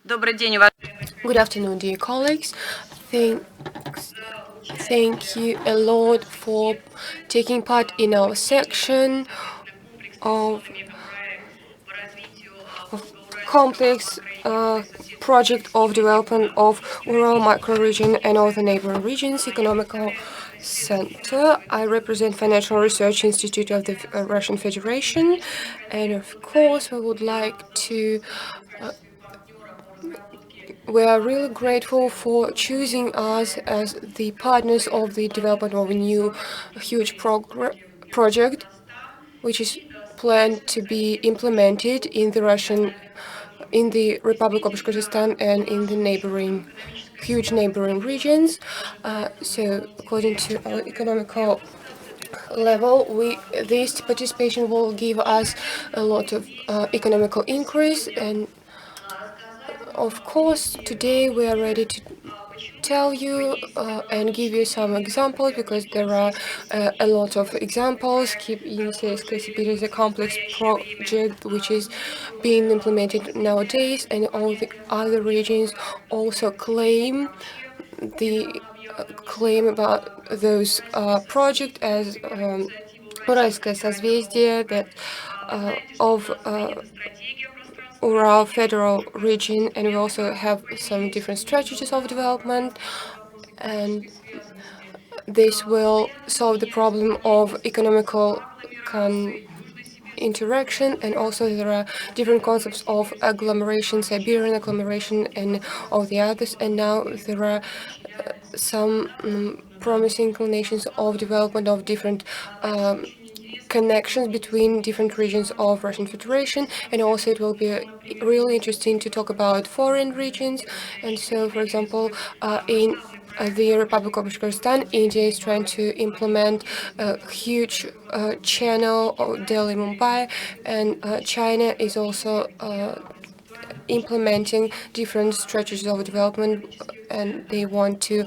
Good afternoon, dear colleagues. Thank you a lot for taking part in our section of complex project of development of rural microregion and other neighboring regions economical center. I represent Financial Research Institute of the Russian Federation, and of course we would like to we are really grateful for choosing us as the partners of the development of a new huge project, which is planned to be implemented in the Republic of Bashkortostan and in the huge neighboring regions. So, according to our economical level, this participation will give us a lot of economical increase. And of course, today we are ready to tell you and give you some examples, because there are a lot of examples. Keep KCP is a complex project which is being implemented nowadays, and all the other regions also claim about those projects as Уральское созвездие, that of Ural federal region, and we also have some different strategies of development, and this will solve the problem of economical interaction. And also there are different concepts of agglomeration, Siberian agglomeration, and all the others. And now there are some promising inclinations of development of different connections between different regions of Russian Federation. And also it will be really interesting to talk about foreign regions. And so, for example, in the Republic of Bashkortostan, India is trying to implement a huge channel of Delhi-Mumbai, and China is also implementing different strategies of development, and they want to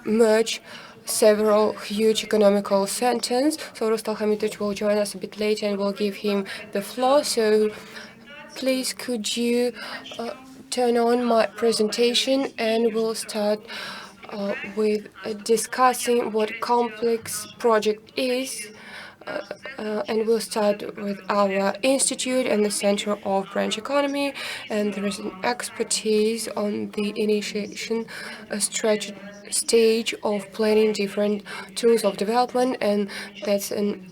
merge several huge economical centers. So Rustal Hamitovich will join us a bit later, and we'll give him the floor. So please, could you turn on my presentation, and we'll start with discussing what complex project is. And we'll start with our institute and the Center of Branch Economy, and there is an expertise on the initiation stage of planning different tools of development, and that's an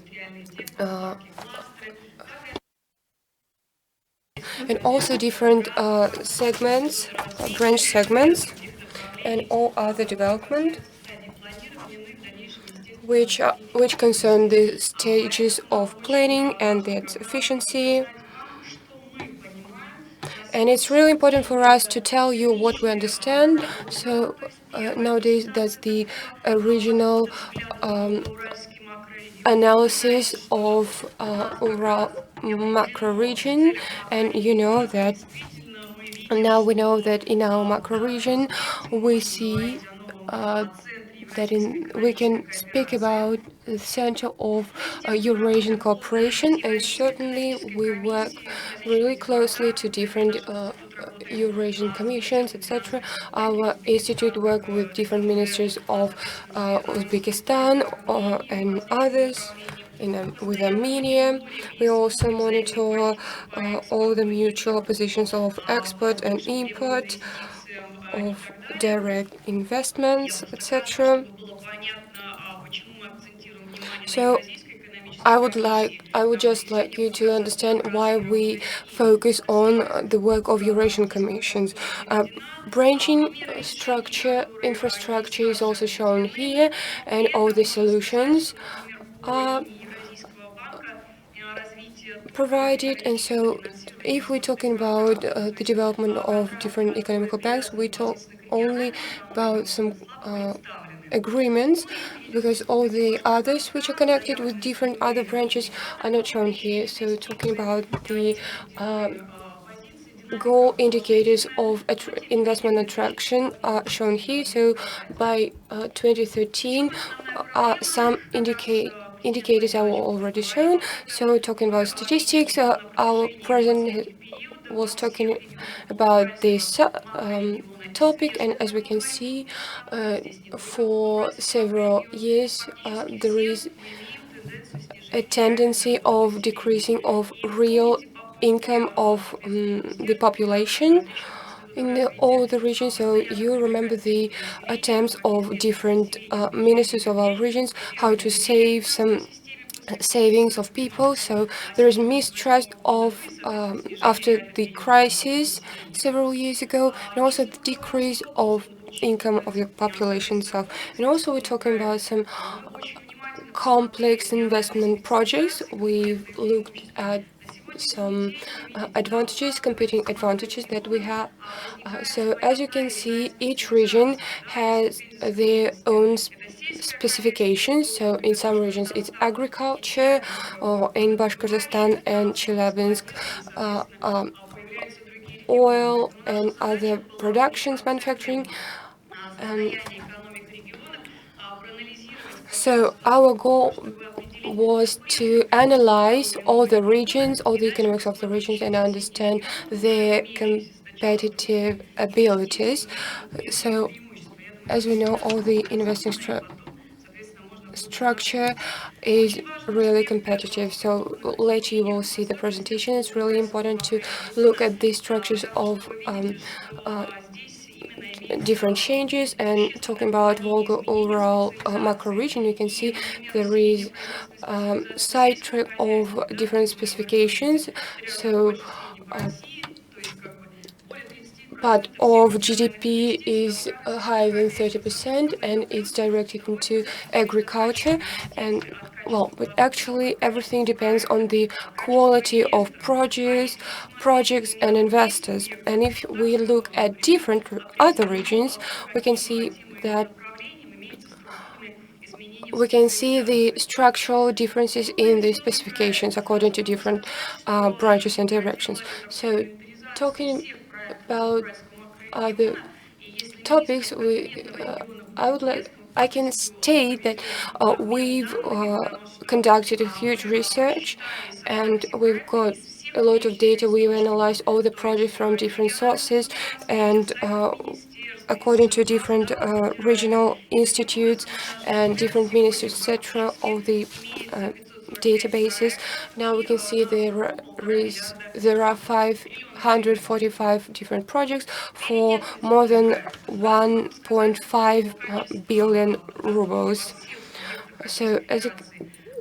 and also different segments, branch segments, and all other development which concern the stages of planning and its efficiency. And it's really important for us to tell you what we understand. So nowadays, that's the original analysis of Ural macro region, and you know that now we know that in our macro region we see that we can speak about the center of Eurasian cooperation, and certainly we work really closely to different Eurasian commissions, etc. Our institute work with different ministries of Uzbekistan and others. With Armenia, we also monitor all the mutual positions of export and import, of direct investments, etc. So I would just like you to understand why we focus on the work of Eurasian commissions. Branching infrastructure is also shown here, and all the solutions are provided. And so if we're talking about the development of different economical banks, we talk only about some agreements, because all the others which are connected with different other branches are not shown here. So talking about the goal indicators of investment attraction are shown here. So by 2013, some indicators are already shown. So talking about statistics, our president was talking about this topic, and as we can see, for several years there is a tendency of decreasing of real income of the population in all the regions. So you remember the attempts of different ministers of our regions how to save some savings of people. So there is mistrust of after the crisis several years ago, and also the decrease of income of the population itself. And also we're talking about some complex investment projects. We've looked at some advantages, competing advantages that we have. So as you can see, each region has their own specifications. So in some regions it's agriculture, or in Bashkortostan and Chelyabinsk, oil and other productions, manufacturing. And so our goal was to analyze all the regions, all the economics of the regions, and understand their competitive abilities. So, as we know, all the investing structure is really competitive. So later you will see the presentation. It's really important to look at the structures of different changes. And talking about Volga overall macro region, you can see there is sidetrack of different specifications. So part of GDP is higher than 30%, and it's directed into agriculture. And well, but actually everything depends on the quality of projects and investors. And if we look at different other regions, we can see that the structural differences in the specifications according to different branches and directions. So talking about other topics, I can state that we've conducted a huge research, and we've got a lot of data. We've analyzed all the projects from different sources, and according to different regional institutes and different ministries, etc., all the databases. Now we can see there are 545 different projects for more than 1.5 billion rubles. So as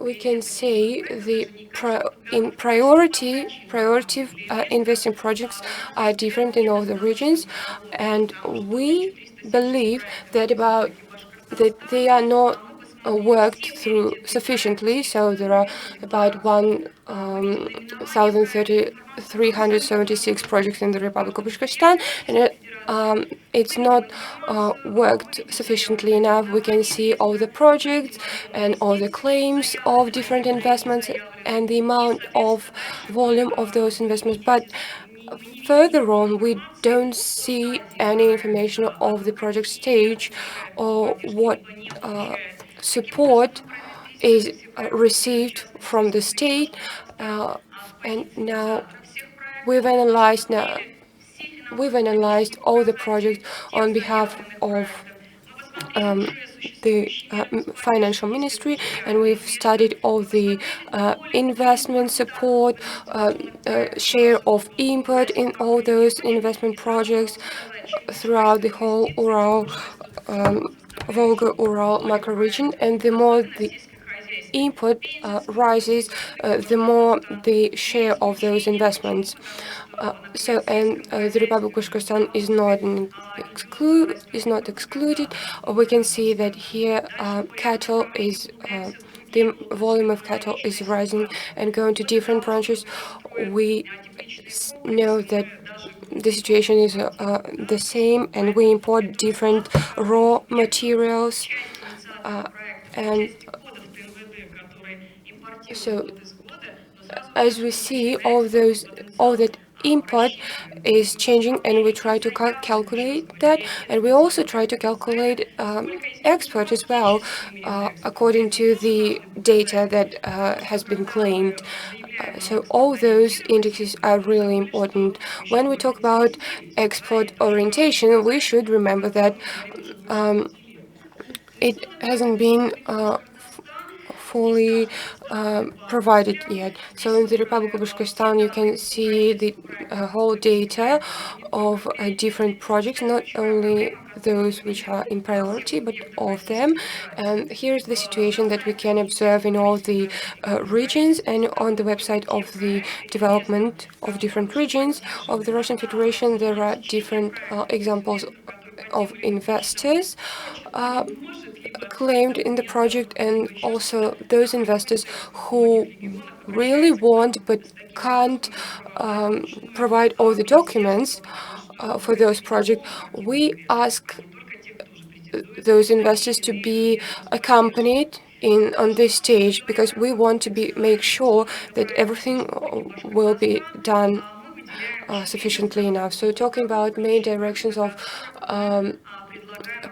we can say, the priority investing projects are different in all the regions, and we believe that they are not worked through sufficiently. So there are about 1,376 projects in the Republic of Bashkortostan, and it's not worked sufficiently enough. We can see all the projects and all the claims of different investments and the amount of volume of those investments, but further on, we don't see any information of the project stage or what support is received from the state. And now we've analyzed all the projects on behalf of the financial ministry, and we've studied all the investment support, share of input in all those investment projects throughout the whole Volga-Ural macro region. And the more the input rises, the more the share of those investments. The Republic of Bashkortostan is not excluded. We can see that here the volume of cattle is rising and going to different branches. We know that the situation is the same, and we import different raw materials, and so as we see, all that input is changing, and we try to calculate that, and we also try to calculate export as well, according to the data that has been claimed. So all those indexes are really important. When we talk about export orientation, we should remember that it hasn't been fully provided yet. So in the Republic of Bashkortostan, you can see the whole data of different projects, not only those which are in priority, but all of them. And here's the situation that we can observe in all the regions, and on the website of the development of different regions of the Russian Federation, there are different examples of investors claimed in the project, and also those investors who really want but can't provide all the documents for those projects. We ask those investors to be accompanied on this stage, because we want to make sure that everything will be done sufficiently enough. So talking about main directions of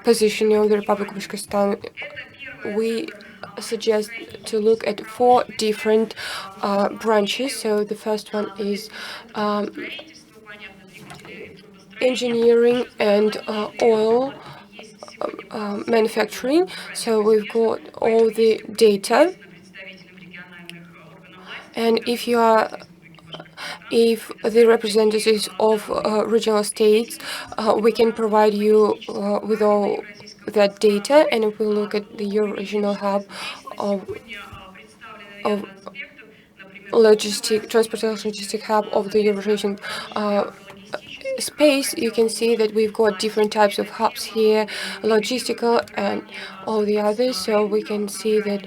positioning of the Republic of Bashkortostan, we suggest to look at 4 different branches. So the first one is engineering and oil manufacturing. So we've got all the data, and if the representatives of regional states, we can provide you with all that data. And if we look at the Euro-regional hub of transportation logistic hub of the Eurasian space, you can see that we've got different types of hubs here, logistical and all the others. So we can see that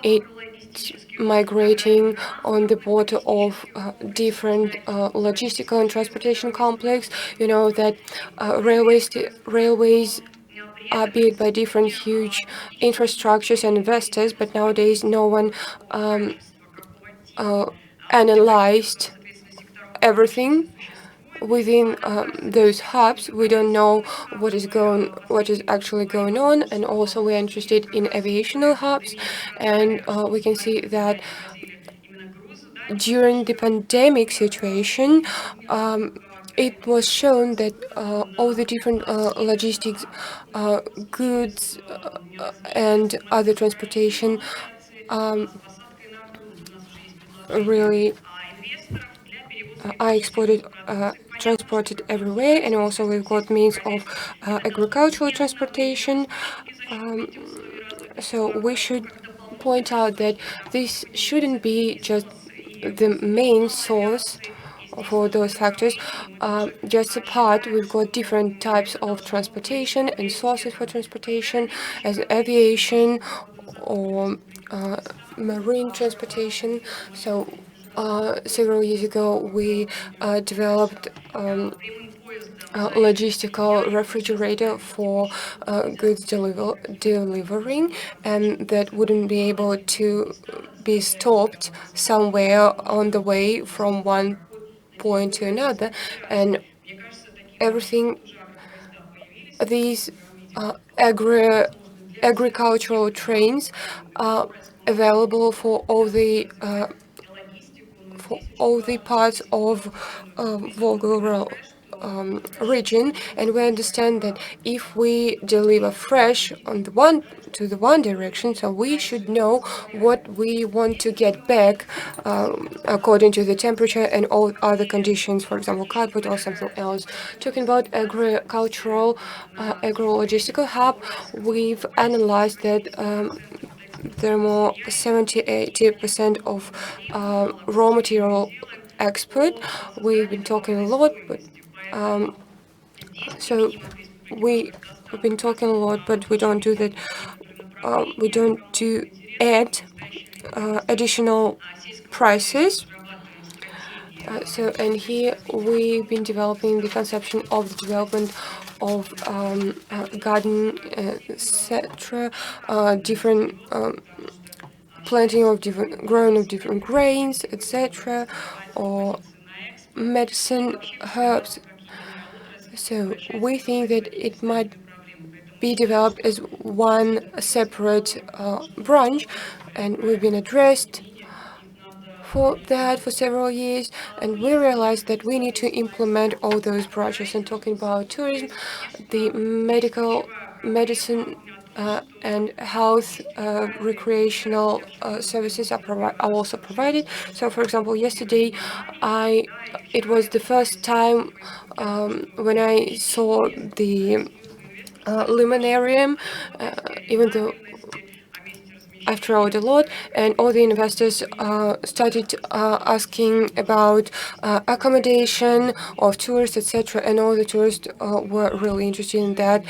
it's migrating on the border of different logistical and transportation complex. You know that railways are built by different huge infrastructures and investors, but nowadays no one analyzed everything within those hubs. We don't know what is actually going on, and also we're interested in aviational hubs, and we can see that during the pandemic situation, it was shown that all the different logistics, goods, and other transportation really are transported everywhere. And also we've got means of agricultural transportation. So we should point out that this shouldn't be just the main source for those factors. Just apart, we've got different types of transportation and sources for transportation, as aviation or marine transportation. So several years ago, we developed logistical refrigerator for goods delivering, and that wouldn't be able to be stopped somewhere on the way from one point to another. And everything, these agricultural trains are available for all the parts of Volga region, and we understand that if we deliver fresh on the one direction, so we should know what we want to get back according to the temperature and all other conditions, for example, cardboard or something else. Talking about agro-logistical hub, we've analyzed that there are more 70-80% of raw material export. We've been talking a lot, but so we've been talking a lot, but we don't do that. We don't do add additional prices. And here we've been developing the conception of the development of garden, etc., different planting of growing of different grains, etc., or medicine herbs. So we think that it might be developed as one separate branch, and we've been addressed for that for several years, and we realized that we need to implement all those projects. And talking about tourism, the medicine and health recreational services are also provided. So, for example, yesterday, it was the first time when I saw the luminarium, even though I've traveled a lot, and all the investors started asking about accommodation of tourists, etc. And all the tourists were really interested in that.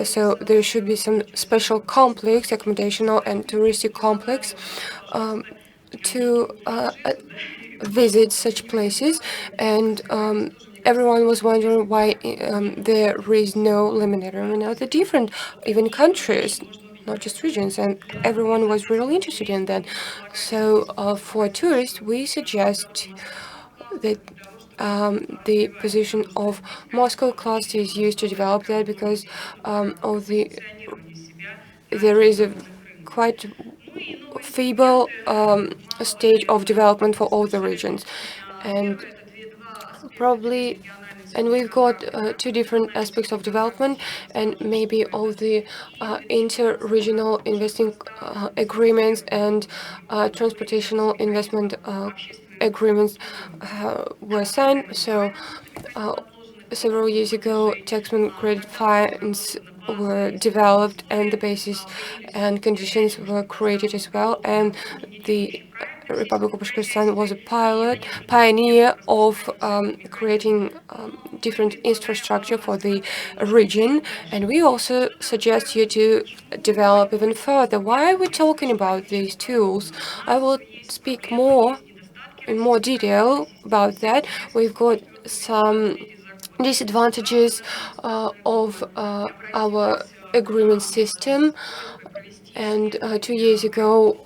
So there should be some special complex, accommodational and touristic complex, to visit such places. And everyone was wondering why there is no luminarium in other different, even countries, not just regions, and everyone was really interested in that. So for tourists, we suggest that the position of Moscow cluster is used to develop that, because there is a quite feeble stage of development for all the regions, and probably. And we've got two different aspects of development, and maybe all the inter-regional investing agreements and transportational investment agreements were signed. So several years ago, taxman credit fines were developed, and the basis and conditions were created as well. And the Republic of Bashkortostan was a pioneer of creating different infrastructure for the region. And we also suggest you to develop even further. Why are we talking about these tools? I will speak in more detail about that. We've got some disadvantages of our agreement system. And 2 years ago,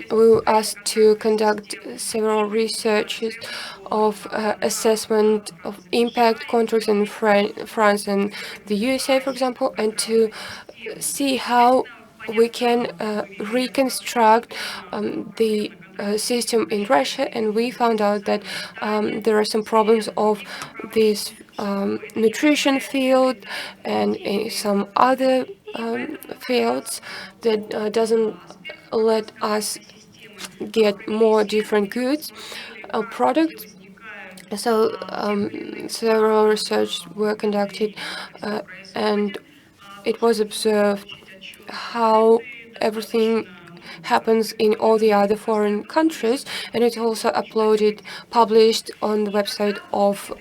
we were asked to conduct several researches of assessment of impact contracts in France and the USA, for example, and to see how we can reconstruct the system in Russia. And we found out that there are some problems of this nutrition field and some other fields that doesn't let us get more different goods or products. So several research were conducted, and it was observed how everything happens in all the other foreign countries, and it's also published on the website of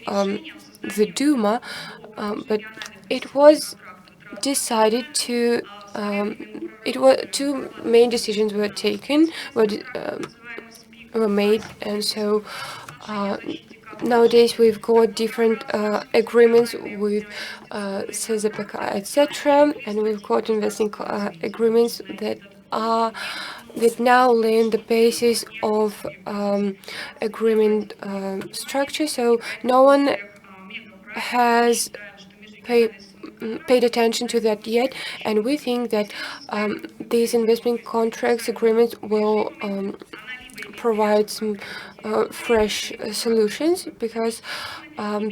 the Duma. But it was decided to it was two main decisions were taken were made. And so nowadays we've got different agreements with Эпоха, etc., and we've got investing agreements that now lay in the basis of agreement structure. So no one has paid attention to that yet, and we think that these investment contracts agreements will provide some fresh solutions, because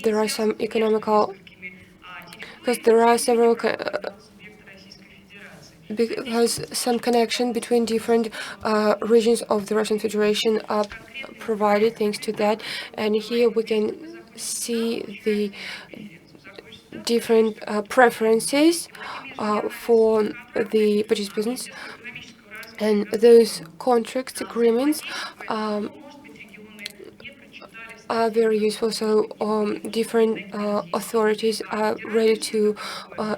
there are some economical, because there are several because some connection between different regions of the Russian Federation are provided thanks to that. And here we can see the different preferences for the participants, and those contract agreements are very useful. So different authorities are ready to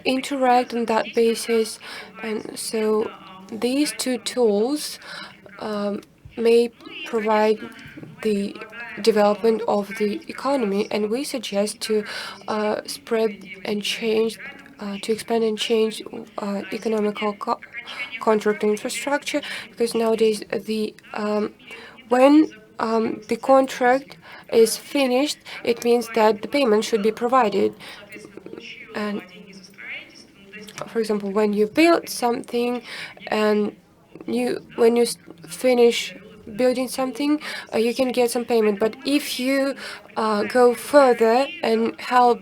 interact on that basis. And so these two tools may provide the development of the economy, and we suggest to spread and change, to expand and change economical contract infrastructure, because nowadays when the contract is finished, it means that the payment should be provided. And for example, when you build something and when you finish building something, you can get some payment. But if you go further and help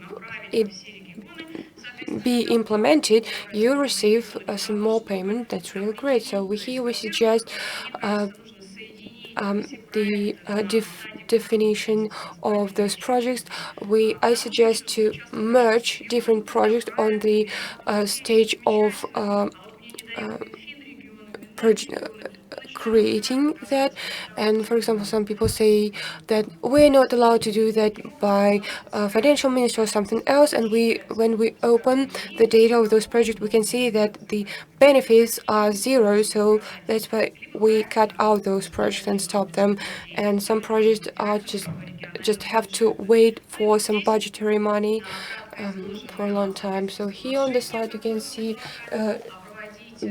it be implemented, you receive some more payment. That's really great. So here we suggest the definition of those projects. I suggest to merge different projects on the stage of creating that. And for example, some people say that we're not allowed to do that by financial minister or something else, and when we open the data of those projects, we can see that the benefits are zero. So that's why we cut out those projects and stop them. And some projects are just have to wait for some budgetary money for a long time. So here on the slide you can see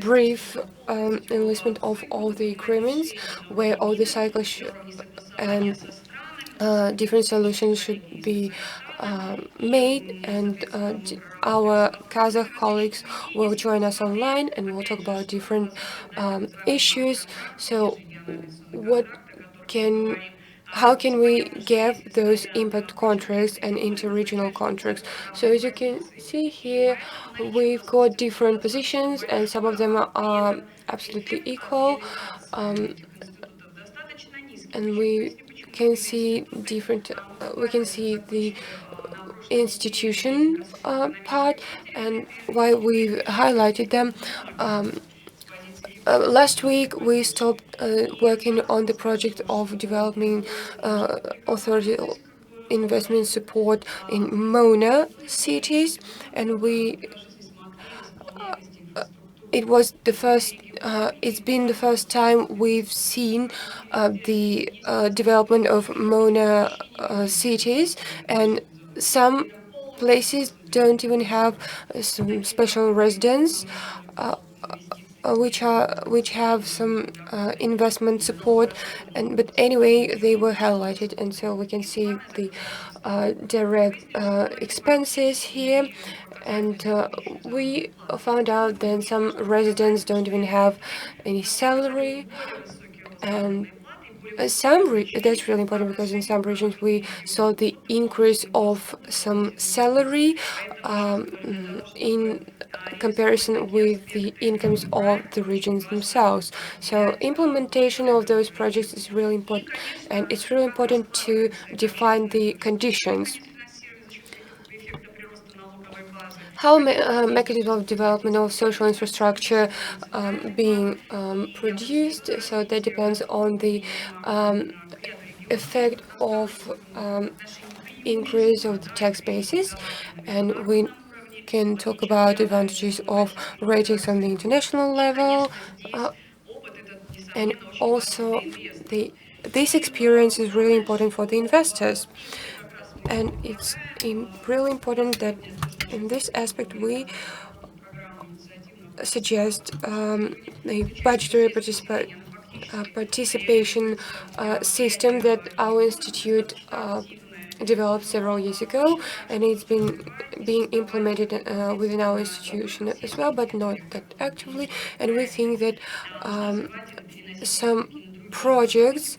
brief enlistment of all the agreements where all the cycles and different solutions should be made, and our Kazakh colleagues will join us online and we'll talk about different issues. So how can we get those impact contracts and interregional contracts? So as you can see here, we've got different positions and some of them are absolutely equal. And we can see the institution part and why we highlighted them. Last week we stopped working on the project of developing authority investment support in MONA cities, and it's been the first time we've seen the development of MONA cities, and some places don't even have some special residents which have some investment support, but anyway they were highlighted, and so we can see the direct expenses here. And we found out that some residents don't even have any salary, and that's really important because in some regions we saw the increase of some salary in comparison with the incomes of the regions themselves. So implementation of those projects is really important, and it's really important to define the conditions. How mechanism of development of social infrastructure being produced? So that depends on the effect of increase of the tax basis, and we can talk about advantages of ratings on the international level, and also this experience is really important for the investors. And it's really important that in this aspect we suggest a budgetary participation system that our institute developed several years ago, and it's been being implemented within our institution as well, but not that actively. And we think that some projects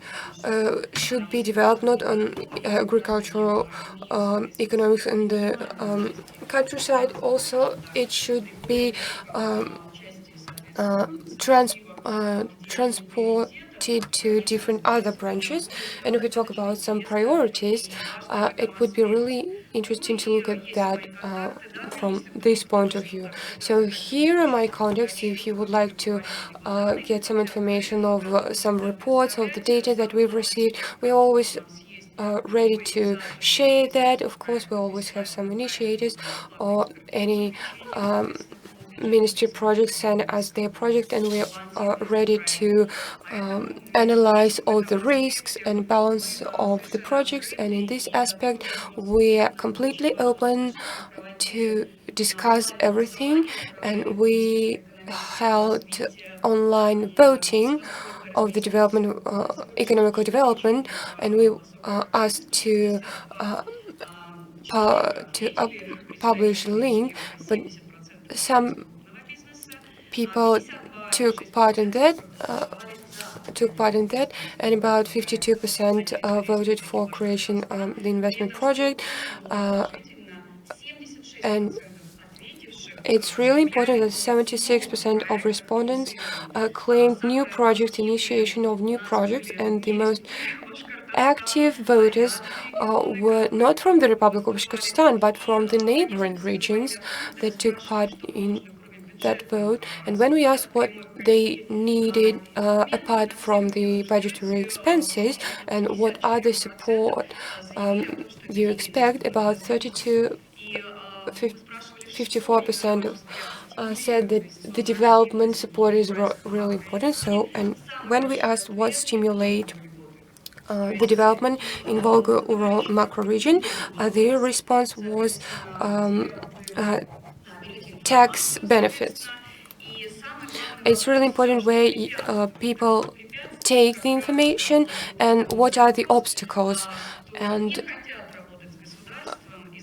should be developed not on agricultural economics in the countryside. Also, it should be transported to different other branches. And if we talk about some priorities, it would be really interesting to look at that from this point of view. So here are my contacts if you would like to get some information of some reports of the data that we've received. We're always ready to share that. Of course, we always have some initiators or any ministry projects send us their project, and we are ready to analyze all the risks and balance of the projects. And in this aspect, we are completely open to discuss everything, and we held online voting of the development, economical development, and we asked to publish a link, but some people took part in that took part in that, and about 52% voted for creation the investment project. And it's really important that 76% of respondents claimed new project initiation of new projects, and the most active voters were not from the Republic of Bashkortostan, but from the neighboring regions that took part in that vote. And when we asked what they needed apart from the budgetary expenses and what other support you expect, about 54% said that the development support is really important. So, and when we asked what stimulate the development in Volga-Ural macro region, their response was tax benefits. It's really important where people take the information and what are the obstacles. And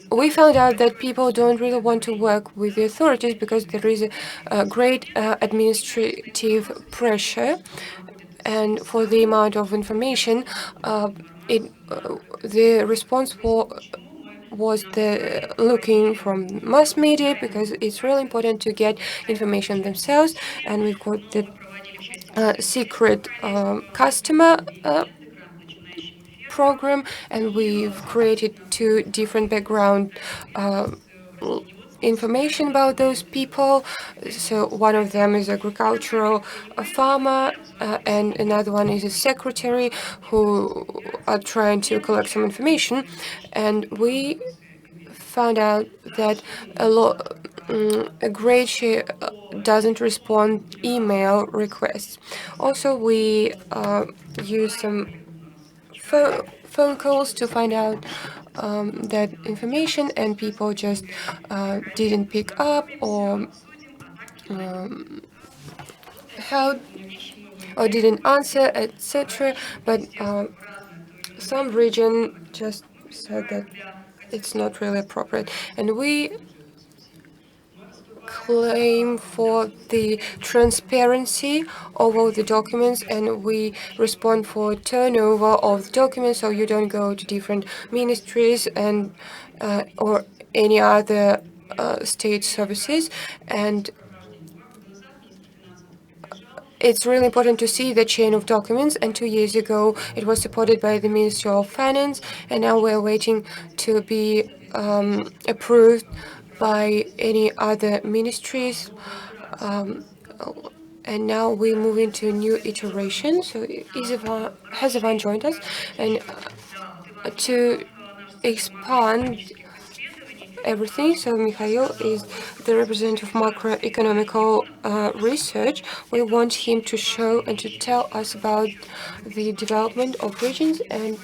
we found out that people don't really want to work with the authorities because there is a great administrative pressure, and for the amount of information, the response was the looking from mass media, because it's really important to get information themselves. And we've got the secret customer program, and we've created 2 different background information about those people. So one of them is agricultural farmer, and another one is a secretary who are trying to collect some information. And we found out that a great share doesn't respond email requests. Also, we use some phone calls to find out that information, and people just didn't pick up or held or didn't answer, etc. But some region just said that it's not really appropriate, and we claim for the transparency of all the documents, and we respond for turnover of the documents, so you don't go to different ministries and or any other state services. And it's really important to see the chain of documents, and 2 years ago it was supported by the Ministry of Finance, and now we're waiting to be approved by any other ministries. And now we move into a new iteration. So Ivan joined us, and to expand everything. So Mikhail is the representative of macroeconomical research. We want him to show and to tell us about the development of regions, and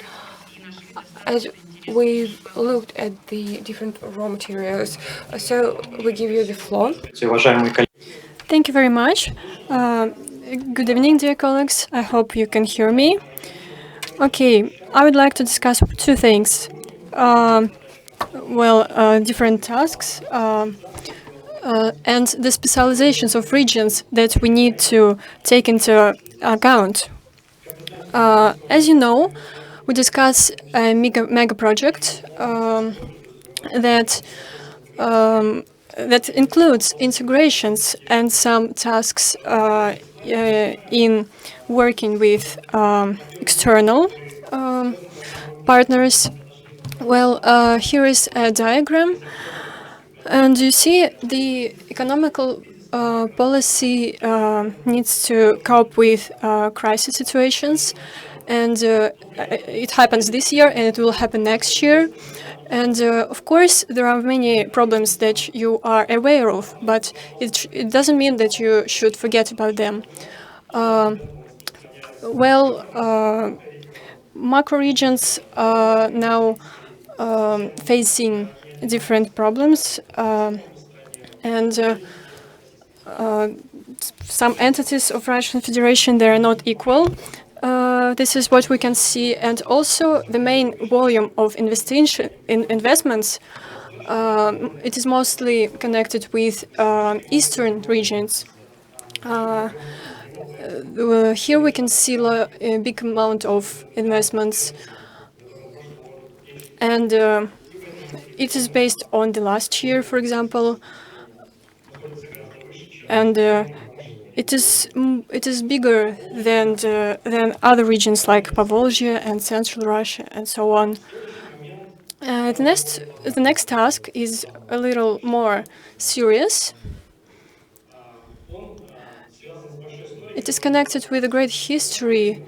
as we've looked at the different raw materials. So we give you the floor. Thank you very much. Good evening, dear colleagues. I hope you can hear me. Okay, I would like to discuss 2 things. Different tasks and the specializations of regions that we need to take into account. As you know, we discuss a mega project that includes integrations and some tasks in working with external partners. Well, here is a diagram, and you see the economical policy needs to cope with crisis situations, and it happens this year and it will happen next year. And of course, there are many problems that you are aware of, but it doesn't mean that you should forget about them. Macro regions are now facing different problems, and some entities of Russian Federation, they are not equal. This is what we can see, and also the main volume of investments. It is mostly connected with eastern regions. Here we can see a big amount of investments, and it is based on the last year, for example, and it is bigger than other regions like Поволжье and Central Russia and so on. The next task is a little more serious. It is connected with a great history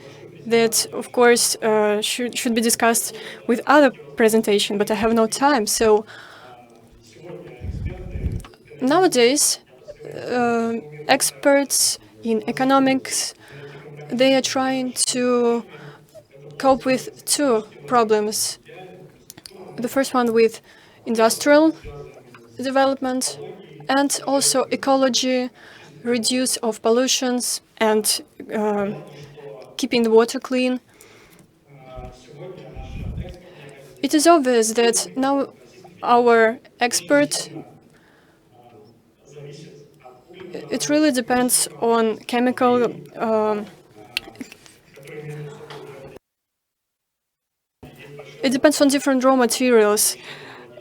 that, of course, should be discussed with other presentation, but I have no time. So nowadays, experts in economics, they are trying to cope with two problems. The first one with industrial development and also ecology, reduce of pollutions and keeping the water clean. It is obvious that now our expert, it really depends on chemical it depends on different raw materials,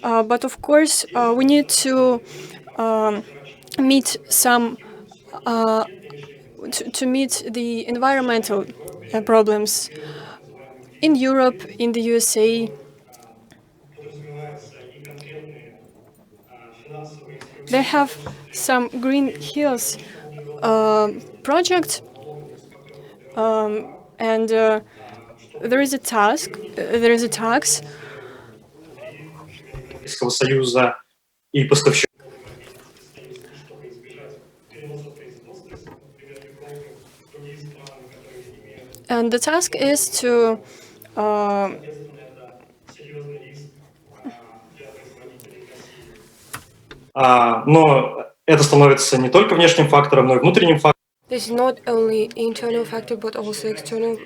but of course we need to meet some to meet the environmental problems in Europe, in the USA. They have some Green Hills project, and there is a task. There is a tax. Союза и поставщиков. And the task is to Но это становится не только внешним фактором, но и внутренним фактором. This is not only internal factor but also external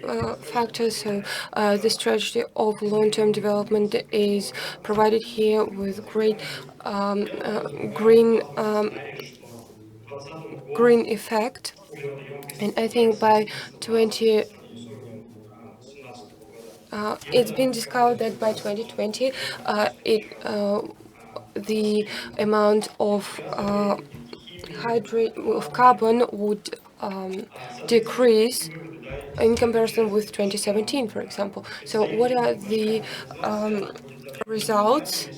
factors. So the strategy of long-term development is provided here with great green effect, and I think by 20. It's been discovered that by 2020, the amount of carbon would decrease in comparison with 2017, for example. So what are the results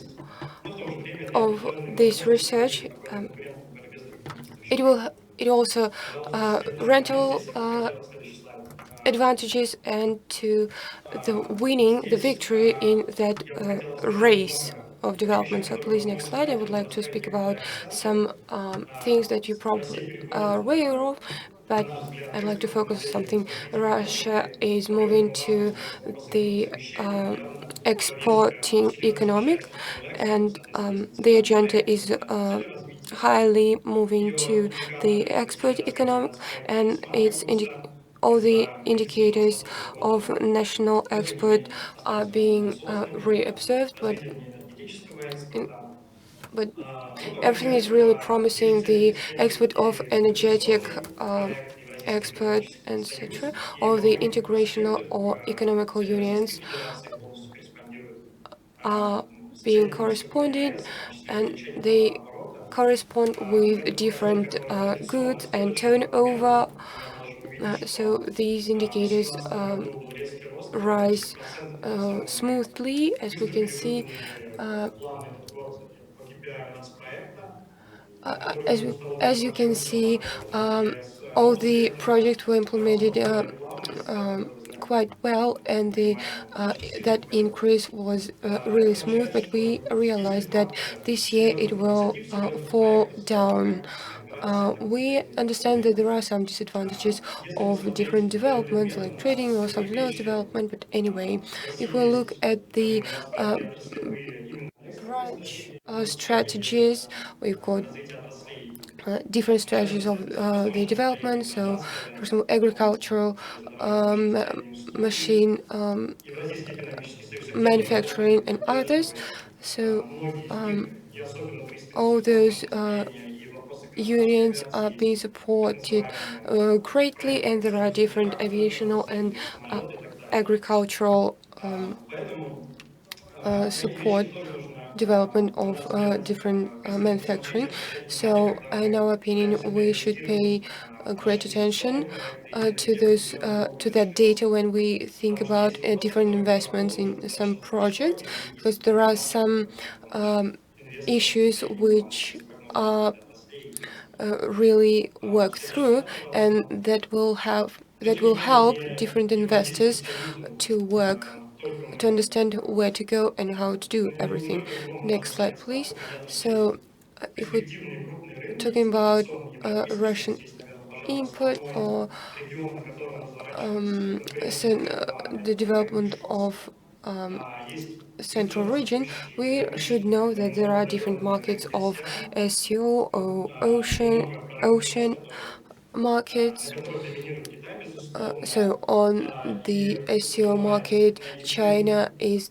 of this research? It also rental advantages and to the victory in that race of development. So please, next slide. I would like to speak about some things that you probably are aware of, but I'd like to focus on something. Russia is moving to the exporting economic, and the agenda is highly moving to the export economic, and it's all the indicators of national export are being reobserved, but everything is really promising. The export of energetic export, etc., or the integrational or economical unions are being corresponded, and they correspond with different goods and turnover. So these indicators rise smoothly, as we can see. As you can see, all the projects were implemented quite well, and that increase was really smooth. But we realized that this year it will fall down. We understand that there are some disadvantages of different developments, like trading or something else development. But anyway, if we look at the branch strategies, we've got different strategies of the development. So, for example, agricultural, machine manufacturing, and others. So all those unions are being supported greatly, and there are different aviational and agricultural support development of different manufacturing. So, in our opinion, we should pay great attention to that data when we think about different investments in some projects, because there are some issues which are really work through, and that will help different investors to understand where to go and how to do everything. Next slide, please. So, if we're talking about Russian input or the development of central region, we should know that there are different markets of SEO or ocean markets. So on the SEO market, China it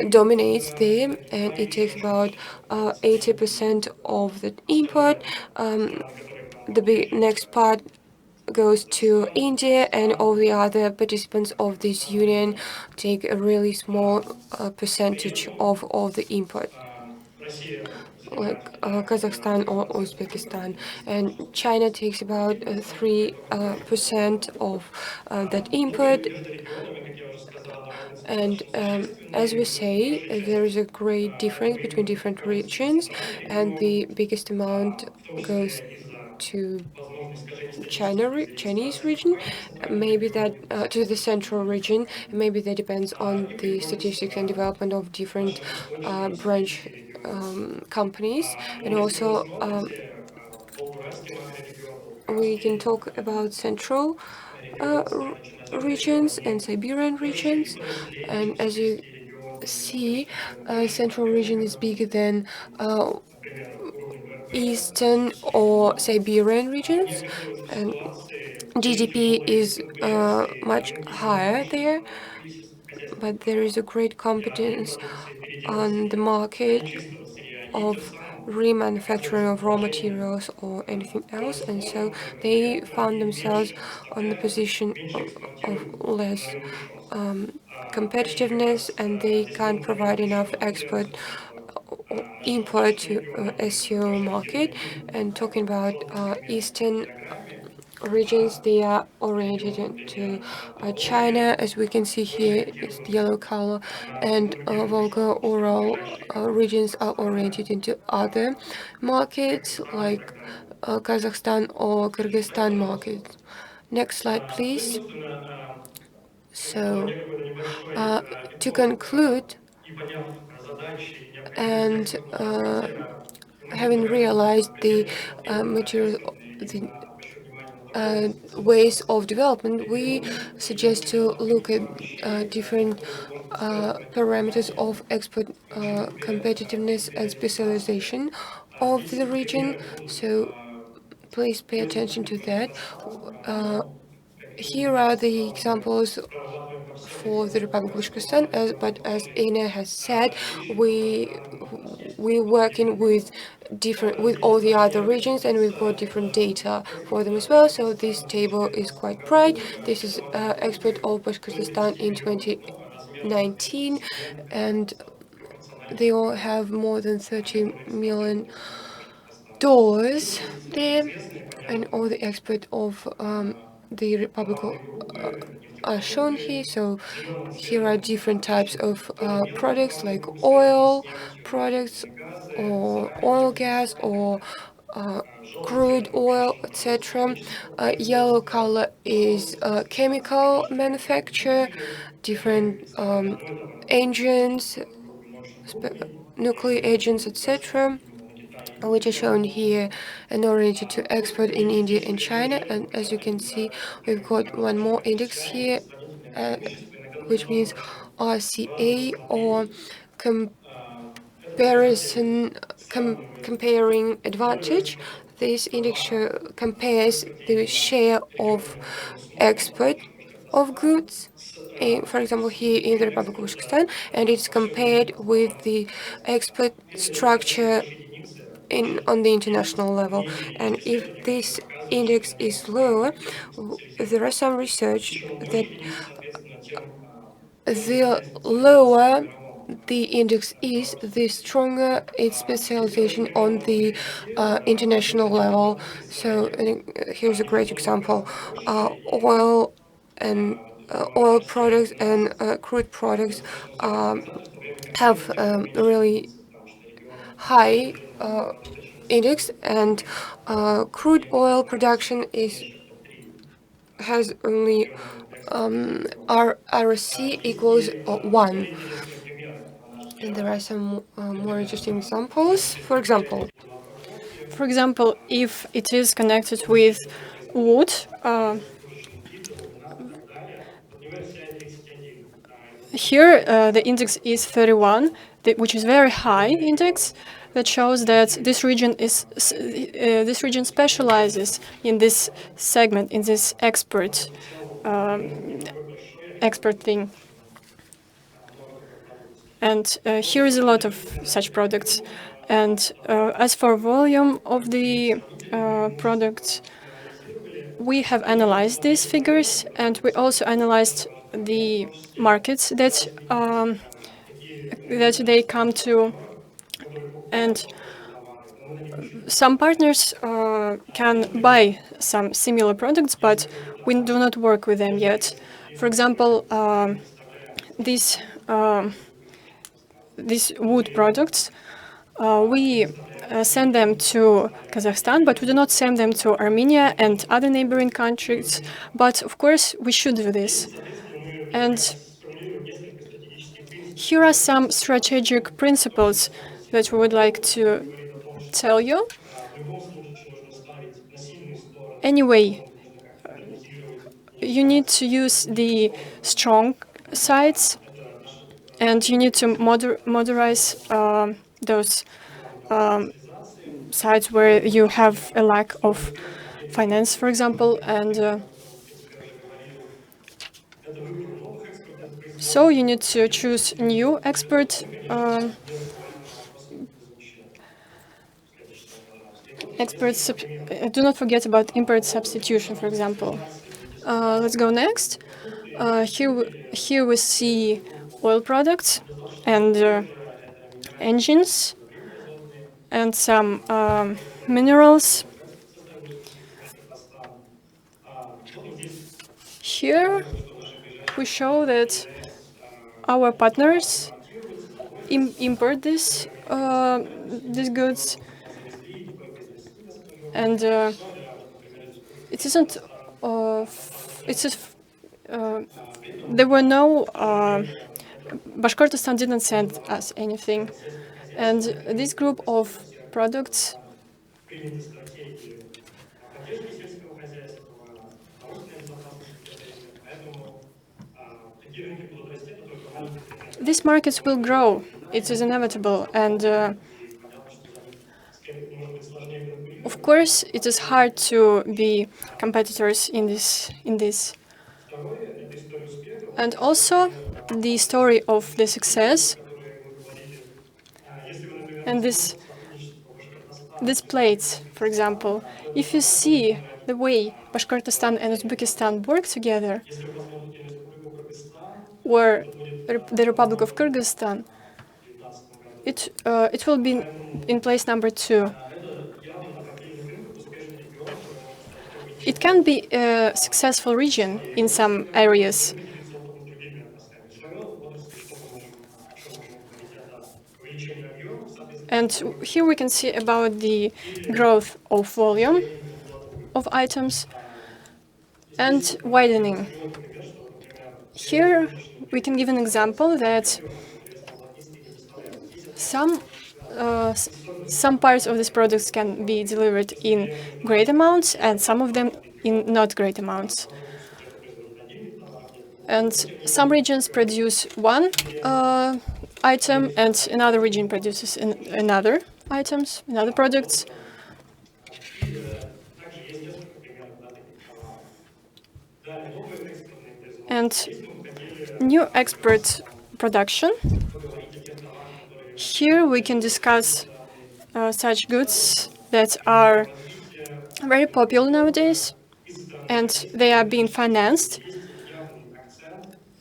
dominates there, and it takes about 80% of the import. The next part goes to India, and all the other participants of this union take a really small percentage of all the import, like Kazakhstan or Uzbekistan. And China takes about 3% of that import. And as we say, there is a great difference between different regions, and the biggest amount goes to Chinese region, maybe that to the central region. Maybe that depends on the statistics and development of different branch companies, and also we can talk about central regions and Siberian regions, and as you see, central region is bigger than eastern or Siberian regions, and GDP is much higher there, but there is a great competence on the market of remanufacturing of raw materials or anything else, and so they found themselves on the position of less competitiveness, and they can't provide enough export or import to SEO market. And talking about eastern regions, they are oriented into China, as we can see here, it's the yellow color, and Volga-Ural regions are oriented into other markets like Kazakhstan or Kyrgyzstan markets. Next slide, please. So, to conclude, and having realized the ways of development, we suggest to look at different parameters of export competitiveness and specialization of the region. So please pay attention to that. Here are the examples for the Republic of Uzbekistan, but as Ina has said, we're working with all the other regions, and we've got different data for them as well. So this table is quite bright. This is export of Uzbekistan in 2019, and they all have more than $30 million there, and all the export of the Republic are shown here. So here are different types of products, like oil products or oil gas or crude oil, etc. Yellow color is chemical manufacture, different engines, nuclear agents, etc., which are shown here and oriented to export in India and China. And as you can see, we've got one more index here, which means RCA, or comparing advantage. This index compares the share of export of goods, for example, here in the Republic of Uzbekistan, and it's compared with the export structure on the international level. And if this index is lower, there are some research that the lower the index is, the stronger its specialization on the international level. So here's a great example: oil and oil products and crude products have really high index, and crude oil production has only RC equals 1. And there are some more interesting examples. For example, if it is connected with wood, here the index is 31, which is very high index. That shows that this region specializes in this segment, in this expert thing. And here is a lot of such products. And as for volume of the products, we have analyzed these figures, and we also analyzed the markets that they come to. And some partners can buy some similar products, but we do not work with them yet. For example, these wood products, we send them to Kazakhstan, but we do not send them to Armenia and other neighboring countries. But of course, we should do this. And here are some strategic principles that we would like to tell you. Anyway, you need to use the strong sides, and you need to moderize those sides where you have a lack of finance, for example. And so you need to choose new expert experts. Do not forget about import substitution, for example. Let's go next. Here we see oil products and engines and some minerals. Here we show that our partners import these goods, and it isn't. There were no. Bashkortostan didn't send us anything, and this group of products. These markets will grow. It is inevitable, and of course, it is hard to be competitors in this. And also, the story of the success and this plates, for example. If you see the way Bashkortostan and Uzbekistan work together, or the Republic of Kyrgyzstan, it will be in place number 2. It can be a successful region in some areas. And here we can see about the growth of volume of items and widening. Here we can give an example that some parts of these products can be delivered in great amounts, and some of them in not great amounts. And some regions produce one item, and another region produces another products. And new export production. Here we can discuss such goods that are very popular nowadays, and they are being financed.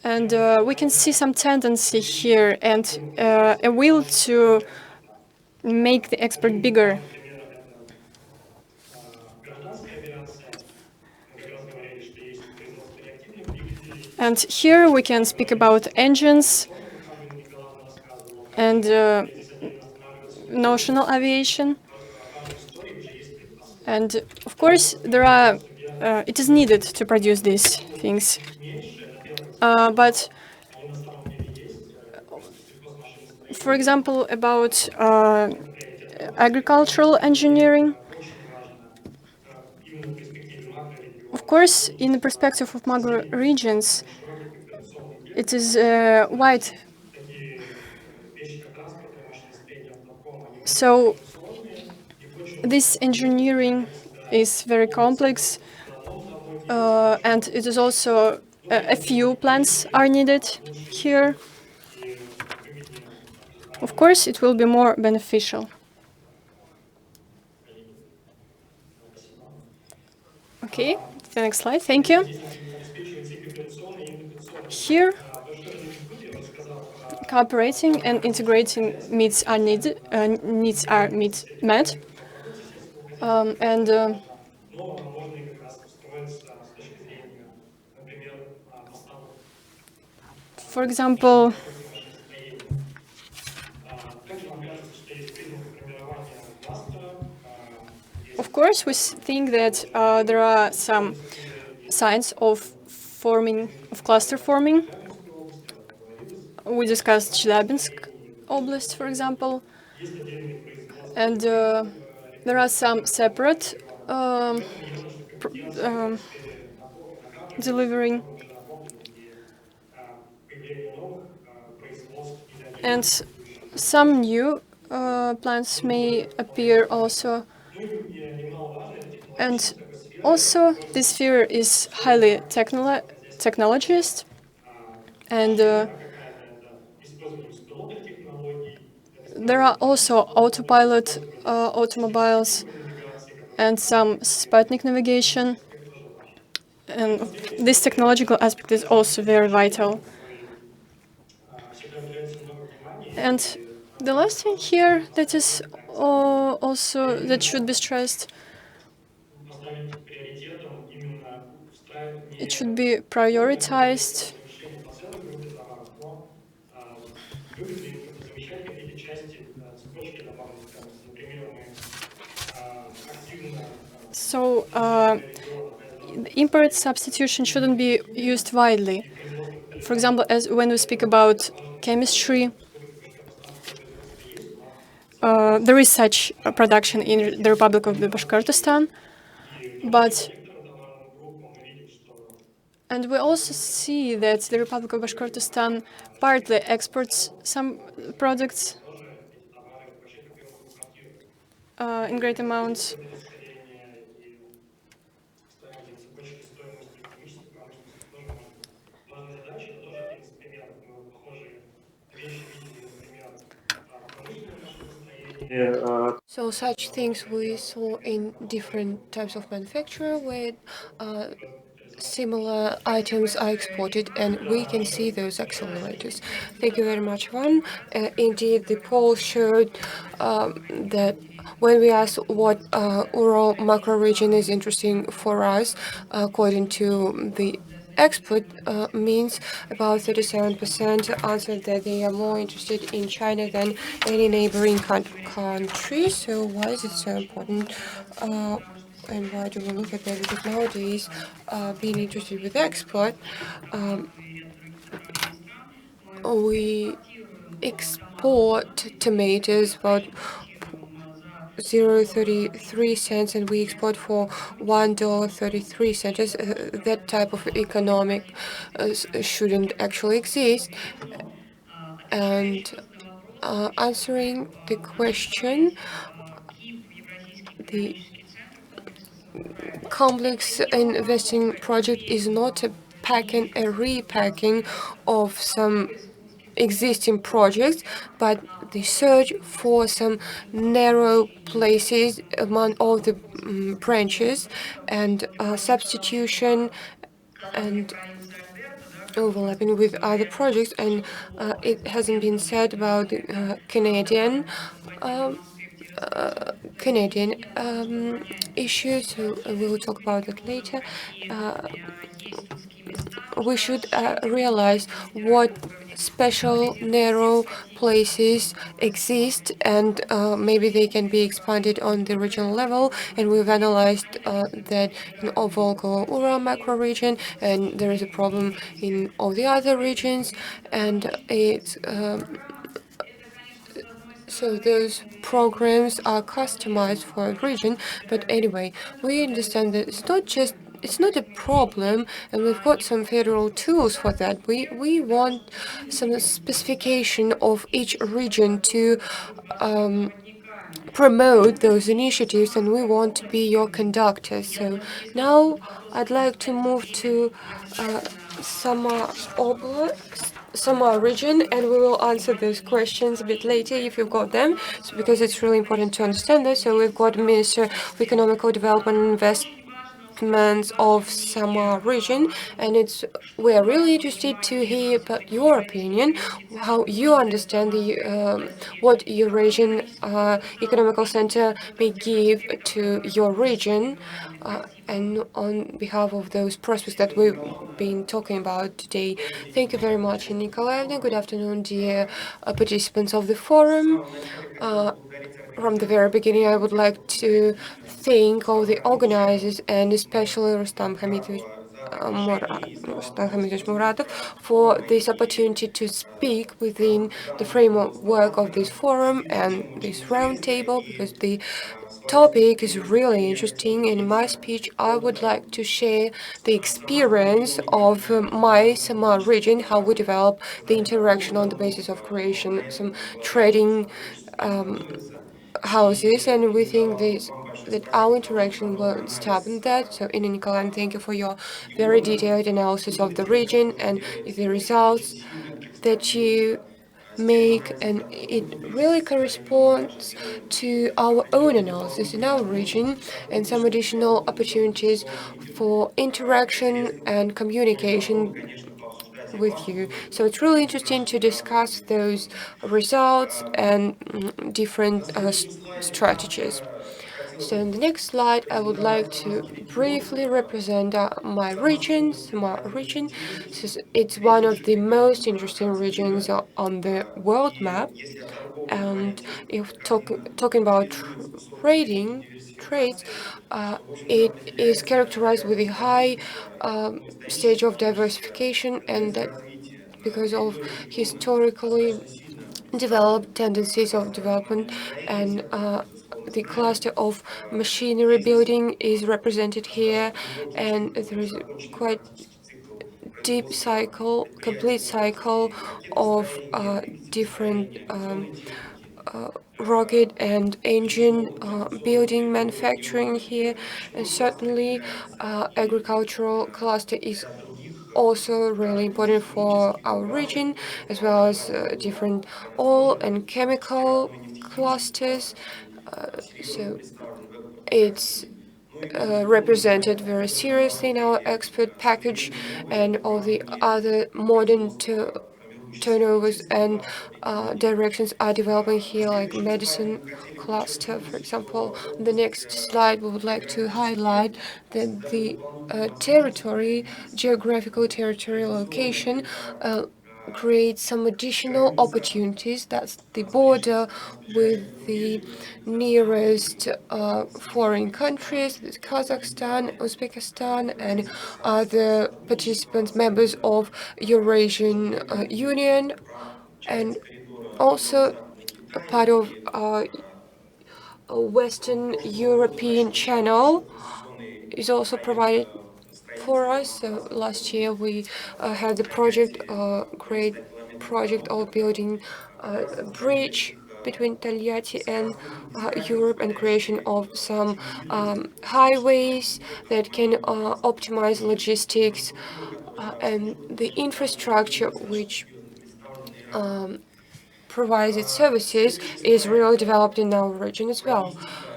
And we can see some tendency here and a will to make the export bigger. And here we can speak about engines and notional aviation. And of course, it is needed to produce these things. But for example, about agricultural engineering, of course, in the perspective of macro regions, it is wide. So this engineering is very complex, and it is also a few plants are needed here. Of course, it will be more beneficial. Okay, the next slide. Thank you. Here, cooperating and integrating needs are met. For example, of course, we think that there are some signs of cluster forming. We discussed Chelyabinsk Oblast, for example, and there are some separate delivering, and some new plants may appear also. And also, this sphere is highly technologist, and there are also autopilot automobiles and some Sputnik navigation. And this technological aspect is also very vital. And the last thing here that is also that should be stressed, it should be prioritized. So import substitution shouldn't be used widely. For example, as when we speak about chemistry, there is such a production in the Republic of Bashkortostan, and we also see that the Republic of Bashkortostan partly exports some products in great amounts. So such things we saw in different types of manufacture where similar items are exported, and we can see those accelerators. Thank you very much, Van. Indeed, the poll showed that when we asked what Ural macro region is interesting for us, according to the export means, about 37% answered that they are more interested in China than any neighboring country. So why is it so important? And why do we look at that? Because nowadays, being interested with export, we export tomatoes about 0.33 cents, and we export for $1.33. That type of economic shouldn't actually exist. And answering the question, the complex investing project is not a repacking of some existing projects, but the search for some narrow places among all the branches, and substitution and overlapping with other projects. And it hasn't been said about um, Canadian issues, so we will talk about that later. We should realize what special narrow places exist, and maybe they can be expanded on the regional level. And we've analyzed that in Volga-Ural macro region, and there is a problem in all the other regions, and it's so those programs are customized for a region. But anyway, we understand that it's not a problem, and we've got some federal tools for that. We want some specification of each region to promote those initiatives, and we want to be your conductors. So now I'd like to move to Samar Oblast, Samar region, and we will answer those questions a bit later if you've got them, so because it's really important to understand this. So we've got Minister of Economical Development and Investment of Samar region, and we're really interested to hear about your opinion, how you understand the what Eurasian Economical Center may give to your region, and on behalf of those prospects that we've been talking about today. Thank you very much, Nikolaevna. Good afternoon, dear participants of the forum. From the very beginning, I would like to thank all the organizers, and especially Rustam Hamidovich Muratov, for this opportunity to speak within the framework of this forum and this roundtable, because the topic is really interesting. In my speech, I would like to share the experience of my Samar region, how we develop the interaction on the basis of creation, some trading houses, and we think that our interaction will stop in that. So, Ina Nikolaevna, thank you for your very detailed analysis of the region and the results that you make, and it really corresponds to our own analysis in our region, and some additional opportunities for interaction and communication with you. So it's really interesting to discuss those results and different strategies. So in the next slide, I would like to briefly represent my region, Samar region. It's one of the most interesting regions on the world map. And if talking about trades, it is characterized with a high stage of diversification, and that because of historically developed tendencies of development, and the cluster of machinery building is represented here, and there is a quite deep cycle, complete cycle of different rocket and engine building manufacturing here, and certainly agricultural cluster is also really important for our region, as well as different oil and chemical clusters. So it's represented very seriously in our expert package, and all the other modern turnovers and directions are developing here, like medicine cluster, for example. On the next slide, we would like to highlight that the geographical territorial location create some additional opportunities. That's the border with the nearest foreign countries, that's Kazakhstan, Uzbekistan, and other participants, members of Eurasian Union, and also a part of a Western European channel is also provided for us. So last year we had the great project of building a bridge between Taliati and Europe, and creation of some highways that can optimize logistics and the infrastructure, which provides its services is really developed in our region as well.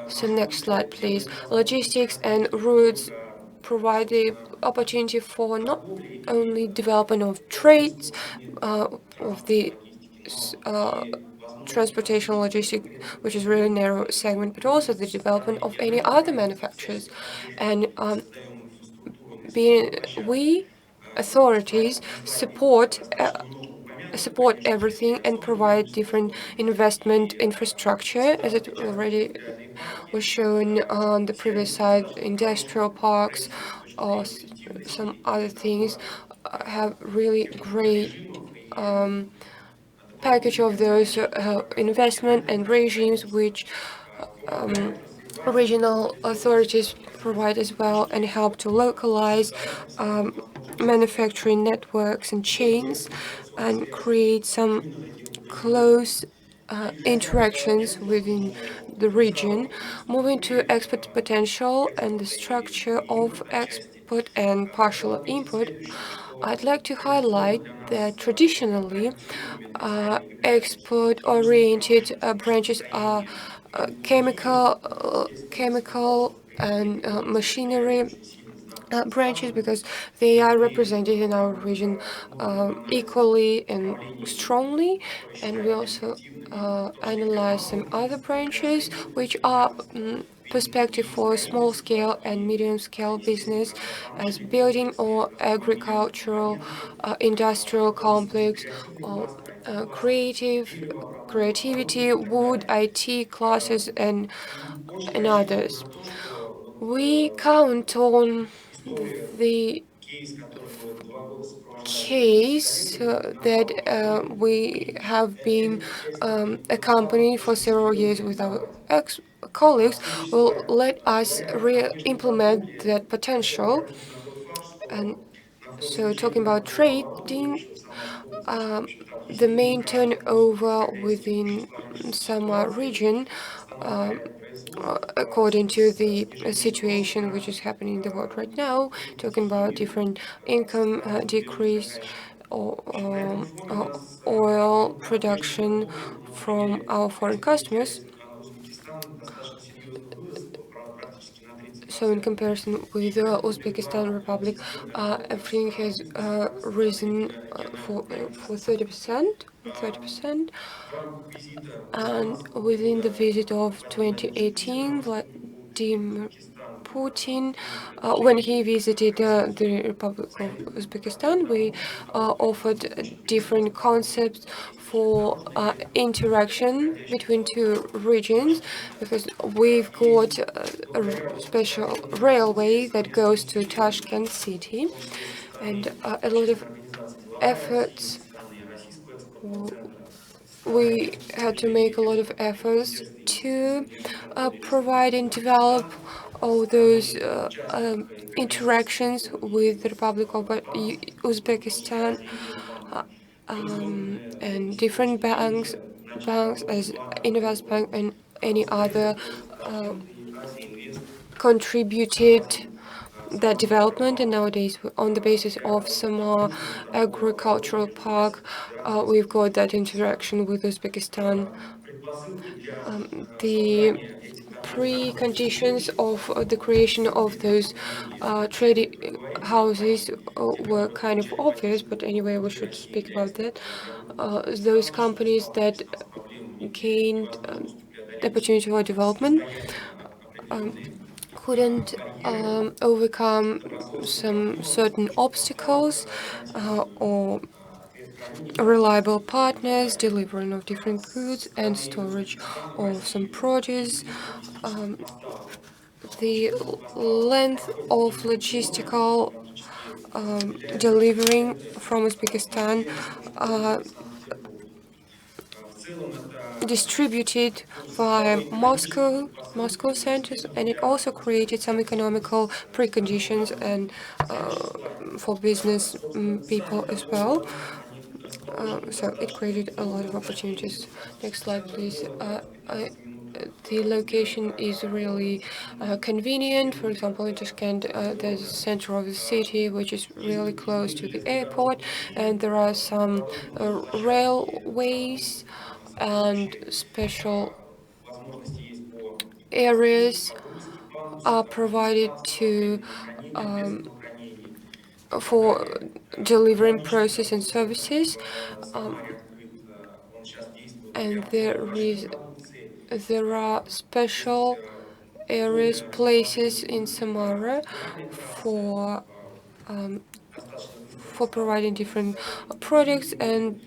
So next slide, please. Logistics and routes provide the opportunity for not only development of trades, of the transportation logistics, which is really narrow segment, but also the development of any other manufacturers. And we authorities support everything and provide different investment infrastructure, as it already was shown on the previous slide. Industrial parks or some other things have really great package of those investment and regimes which regional authorities provide as well and help to localize manufacturing networks and chains and create some close interactions within the region. Moving to export potential and the structure of export and partial import, I'd like to highlight that traditionally export-oriented branches are chemical and machinery branches, because they are represented in our region equally and strongly. And we also analyze some other branches which are perspective for small scale and medium scale business, as building or agricultural industrial complex, or creativity, wood, IT classes, and others. We count on the case that we have been accompanied for several years with our colleagues will let us implement that potential. And so talking about trading, the main turnover within some region, according to the situation which is happening in the world right now, talking about different income decrease or oil production from our foreign customers. So in comparison with the Uzbekistan Republic, everything has risen for 30%. And within the visit of 2018, Vladimir Putin, when he visited the Republic of Uzbekistan, we offered different concepts for interaction between two regions, because we've got a special railway that goes to Tashkent city, and a lot of efforts. We had to make a lot of efforts to provide and develop all those interactions with the Republic of Uzbekistan, and different banks as Investbank and any other contributed that development. And nowadays, on the basis of some agricultural park, we've got that interaction with Uzbekistan. The preconditions of the creation of those trading houses were kind of obvious, but anyway, we should speak about that. Those companies that gained the opportunity for development couldn't overcome some certain obstacles or reliable partners, delivering of different goods and storage of some produce. The length of logistical delivering from Uzbekistan distributed via Moscow centers, and it also created some economical preconditions and for business people as well. So it created a lot of opportunities. Next slide, please. The location is really convenient. For example, in Tashkent, there's a center of the city which is really close to the airport, and there are some railways and special areas are provided to for delivering process and services, and there are special areas, places in Samara for providing different products, and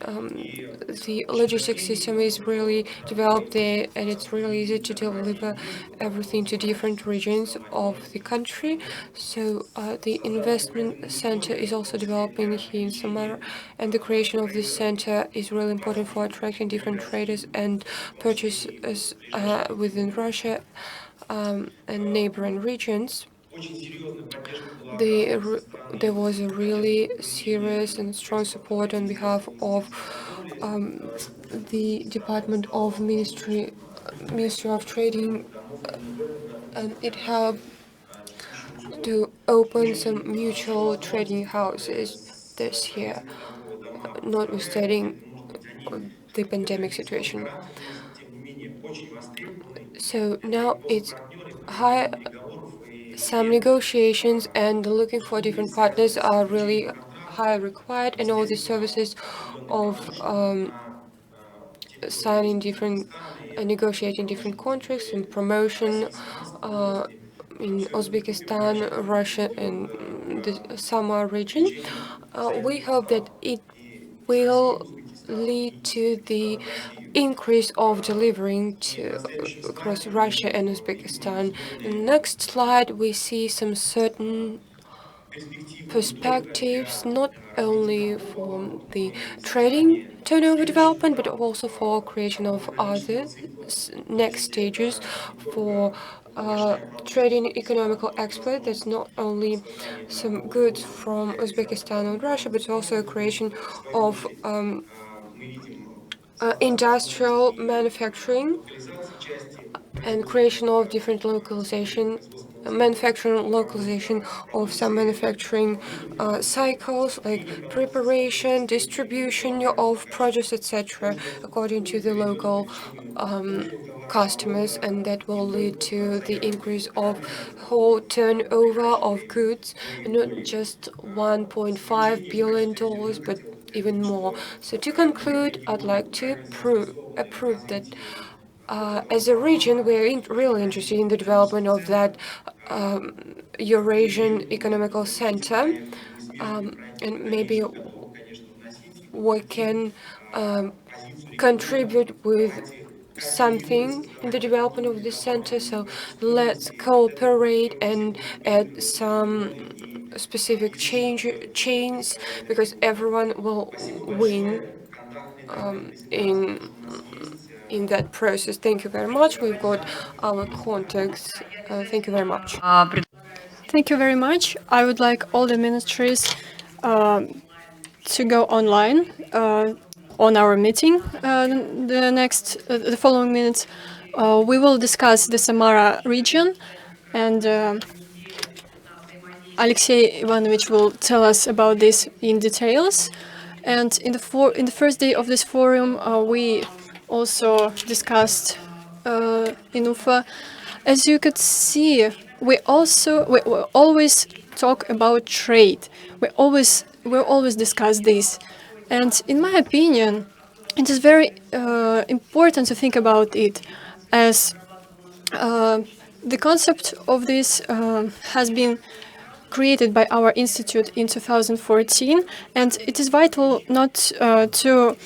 the logistics system is really developed there, and it's really easy to deliver everything to different regions of the country. So the investment center is also developing here in Samara, and the creation of this center is really important for attracting different traders and purchasers within Russia and neighboring regions. There was a really serious and strong support on behalf of the Department of Ministry of Trading, and it helped to open some mutual trading houses this year, notwithstanding the pandemic situation. So now it's high. Some negotiations and looking for different partners are really high required, and all the services of signing different, negotiating different contracts and promotion in Uzbekistan, Russia, and the Samar region. We hope that it will lead to the increase of delivering to across Russia and Uzbekistan. In the next slide, we see some certain perspectives, not only for the trading turnover development, but also for creation of other next stages for trading economical export. That's not only some goods from Uzbekistan and Russia, but also a creation of industrial manufacturing and creation of different manufacturing localization of some manufacturing cycles, like preparation, distribution of produce, etc., according to the local customers, and that will lead to the increase of whole turnover of goods, not just $1.5 billion, but even more. So to conclude, I'd like to approve that as a region, we're really interested in the development of that Eurasian Economical Center, and maybe we can contribute with something in the development of this center. So let's cooperate and add some specific chains, because everyone will win in that process. Thank you very much. We've got our contacts. Thank you very much. Thank you very much. I would like all the ministries to go online on our meeting. The following minutes, we will discuss the Samara region, and Alexey Ivanovich will tell us about this in details. And in the first day of this forum, we also discussed in Ufa. As you could see, we always talk about trade. We always discuss this, and in my opinion, it is very important to think about it, as the concept of this has been created by our institute in 2014, and it is vital not to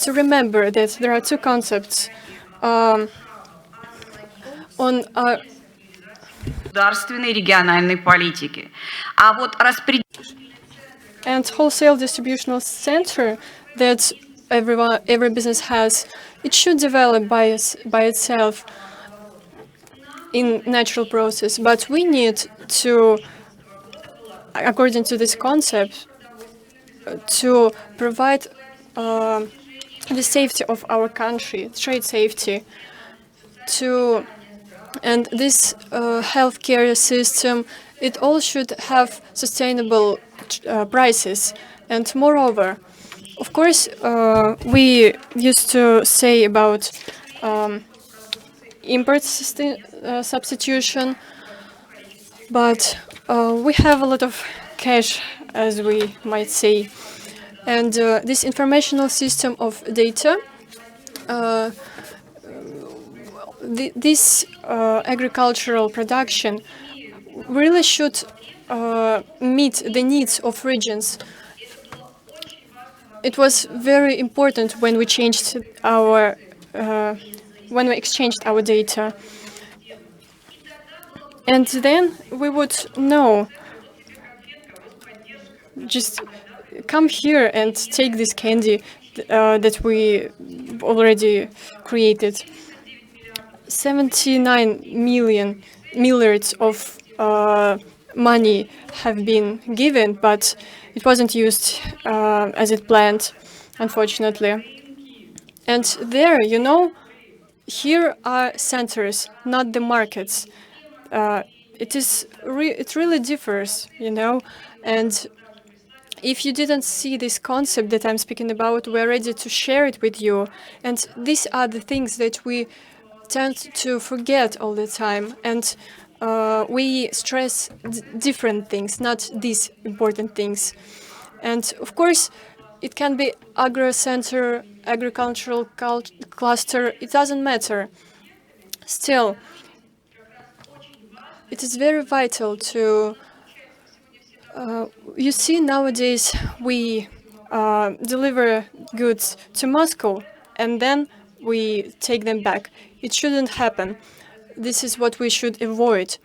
remember that there are two concepts on our государственной региональной политики. And wholesale distributional center that every business has, it should develop by itself in natural process. But we need to, according to this concept, to provide the safety of our country, trade safety, and this healthcare system, it all should have sustainable prices. And moreover, Of course, we used to say about import substitution, but we have a lot of cash, as we might say. And this informational system of data, this agricultural production really should meet the needs of regions. It was very important when we changed our when we exchanged our data, and then we would know. Just come here and take this candy that we already created. 79 milliards of money have been given, but it wasn't used as it planned, unfortunately. And there, you know, here are centers, not the markets. It really differs, you know, and if you didn't see this concept that I'm speaking about, we're ready to share it with you. And these are the things that we tend to forget all the time. And we stress different things, not these important things. And of course, it can be agro-center, agricultural cluster, it doesn't matter. Still, it is very vital to you see, nowadays we deliver goods to Moscow and then we take them back. It shouldn't happen. This is what we should avoid.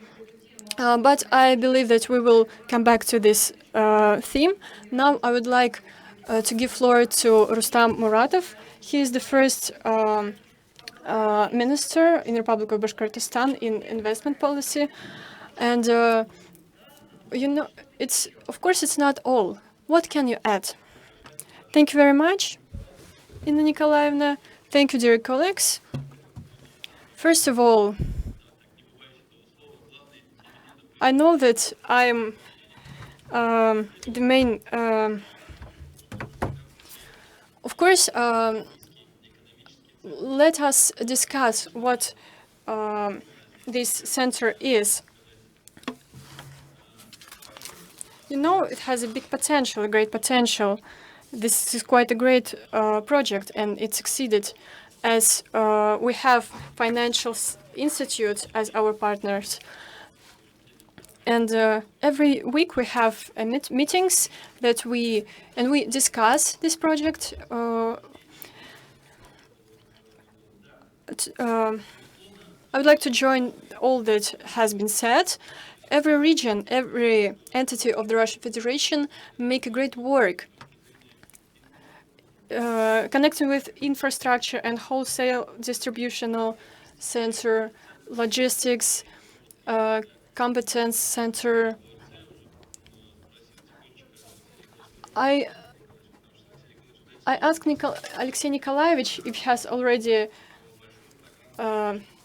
But I believe that we will come back to this theme. Now I would like to give floor to Rustam Muratov. He is the first minister in Republic of Bashkortostan in investment policy. And you know, of course it's not all. What can you add? Thank you very much, Inna Nikolaevna. Thank you, dear colleagues. First of all, I know that I'm the main. Of course, let us discuss what this center is. You know, it has a big potential, a great potential. This is quite a great project, and it succeeded as we have financial institutes as our partners. And every week we have meetings that we discuss this project. I would like to join all that has been said. Every region, every entity of the Russian Federation make a great work connecting with infrastructure and wholesale distributional center, logistics, competence center. I asked Alexei Nikolaevich if he has already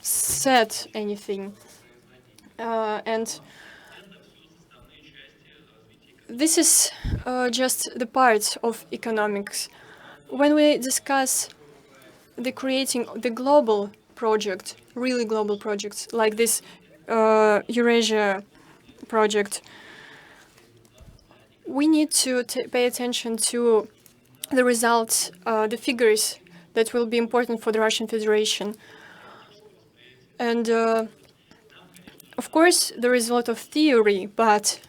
said anything. And this is just the part of economics. When we discuss creating the global project, really global projects like this Eurasia project, we need to pay attention to the results, the figures that will be important for the Russian Federation. And of course, there is a lot of theory, but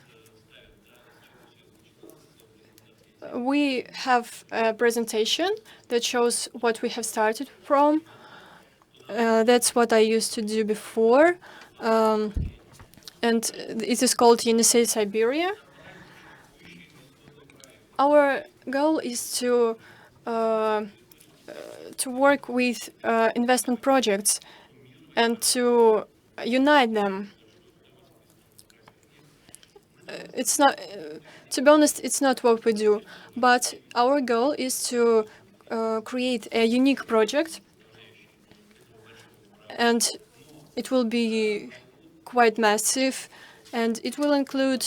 we have a presentation that shows what we have started from. That's what I used to do before. And it is called UNICEF Siberia. Our goal is to work with investment projects and to unite them. It's not, to be honest, it's not what we do, but our goal is to create a unique project, and it will be quite massive, and it will include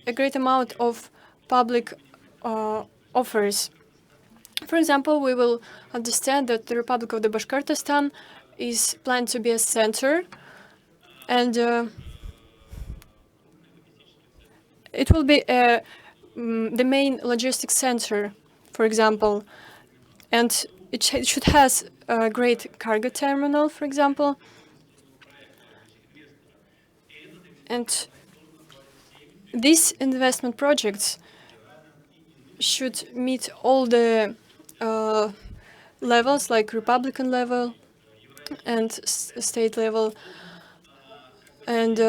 a great amount of public offers. For example, we will understand that the Republic of the Bashkortostan is planned to be a center, and it will be the main logistics center, for example, and it should has a great cargo terminal, for example, and these investment projects should meet all the levels, like Republican level and state level, and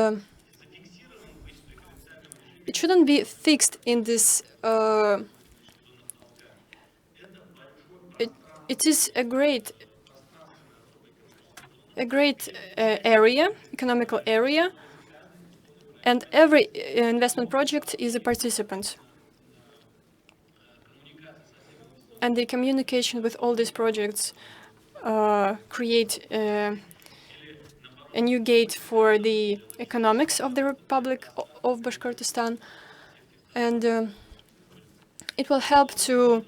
it shouldn't be fixed in this. It is a great area, economical area, and every investment project is a participant. And the communication with all these projects create a new gate for the economics of the Republic of Bashkortostan, and it will help to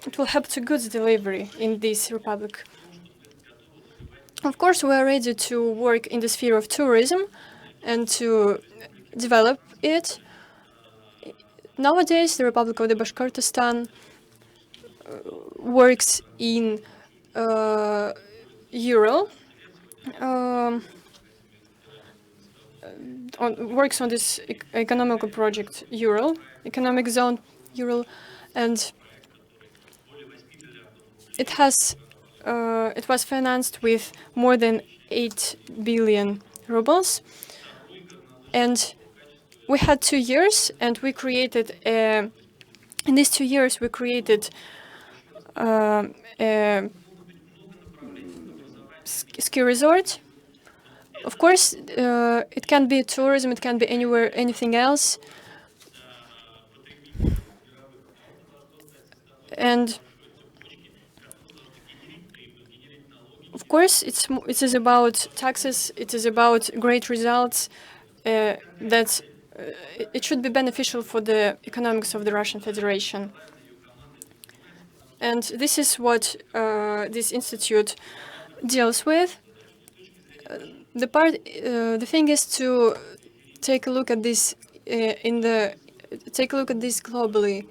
it will help to goods delivery in this republic. Of course, we are ready to work in the sphere of tourism and to develop it. Nowadays, the Republic of the Bashkortostan works in Ural, works on this economical project Ural, economic zone Ural, and it was financed with more than 8 billion rubles, and we had 2 years, and we created in these 2 years we created a ski resort. Of course, it can be tourism, it can be anywhere, anything else, and of course, it is about taxes. It is about great results. That it should be beneficial for the economics of the Russian Federation. And this is what this institute deals with. The thing is to take a look at this take a look at this globally.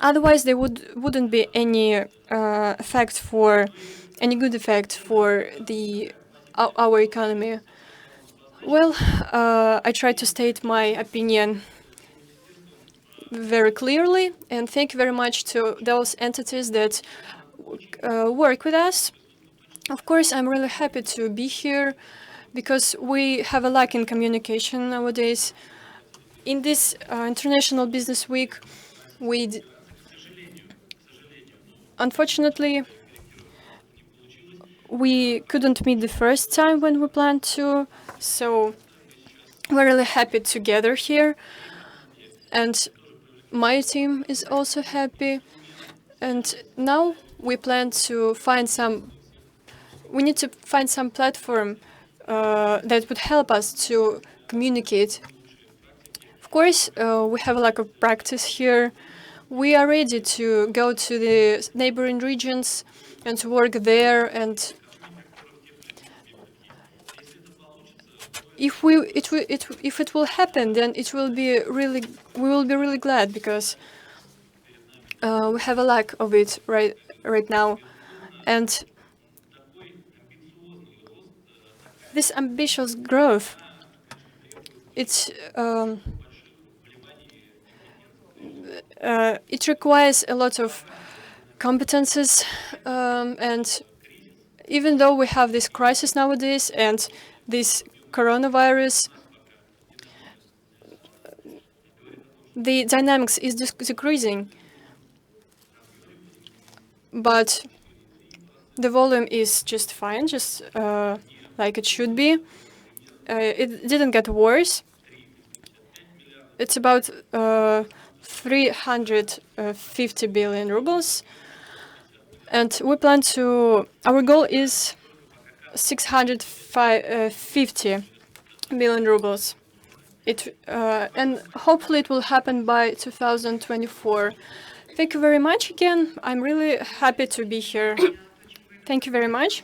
Otherwise, there wouldn't be any any good effect for our economy. Well, I tried to state my opinion very clearly, and thank you very much to those entities that work with us. Of course, I'm really happy to be here because we have a lack in communication nowadays. In this International Business Week, unfortunately, we couldn't meet the first time when we planned to, so we're really happy to gather here. And my team is also happy. And now we plan to find we need to find some platform that would help us to communicate. Of course, we have a lack of practice here. We are ready to go to the neighboring regions and to work there, and if it will happen, then we will be really glad, because we have a lack of it right now, and this ambitious growth, it requires a lot of competences, and even though we have this crisis nowadays and this coronavirus, the dynamics is decreasing, but the volume is just fine, just like it should be. It didn't get worse. It's about 350 billion rubles, and we plan to. Our goal is 650 billion rubles. And hopefully it will happen by 2024. Thank you very much again. I'm really happy to be here. Thank you very much.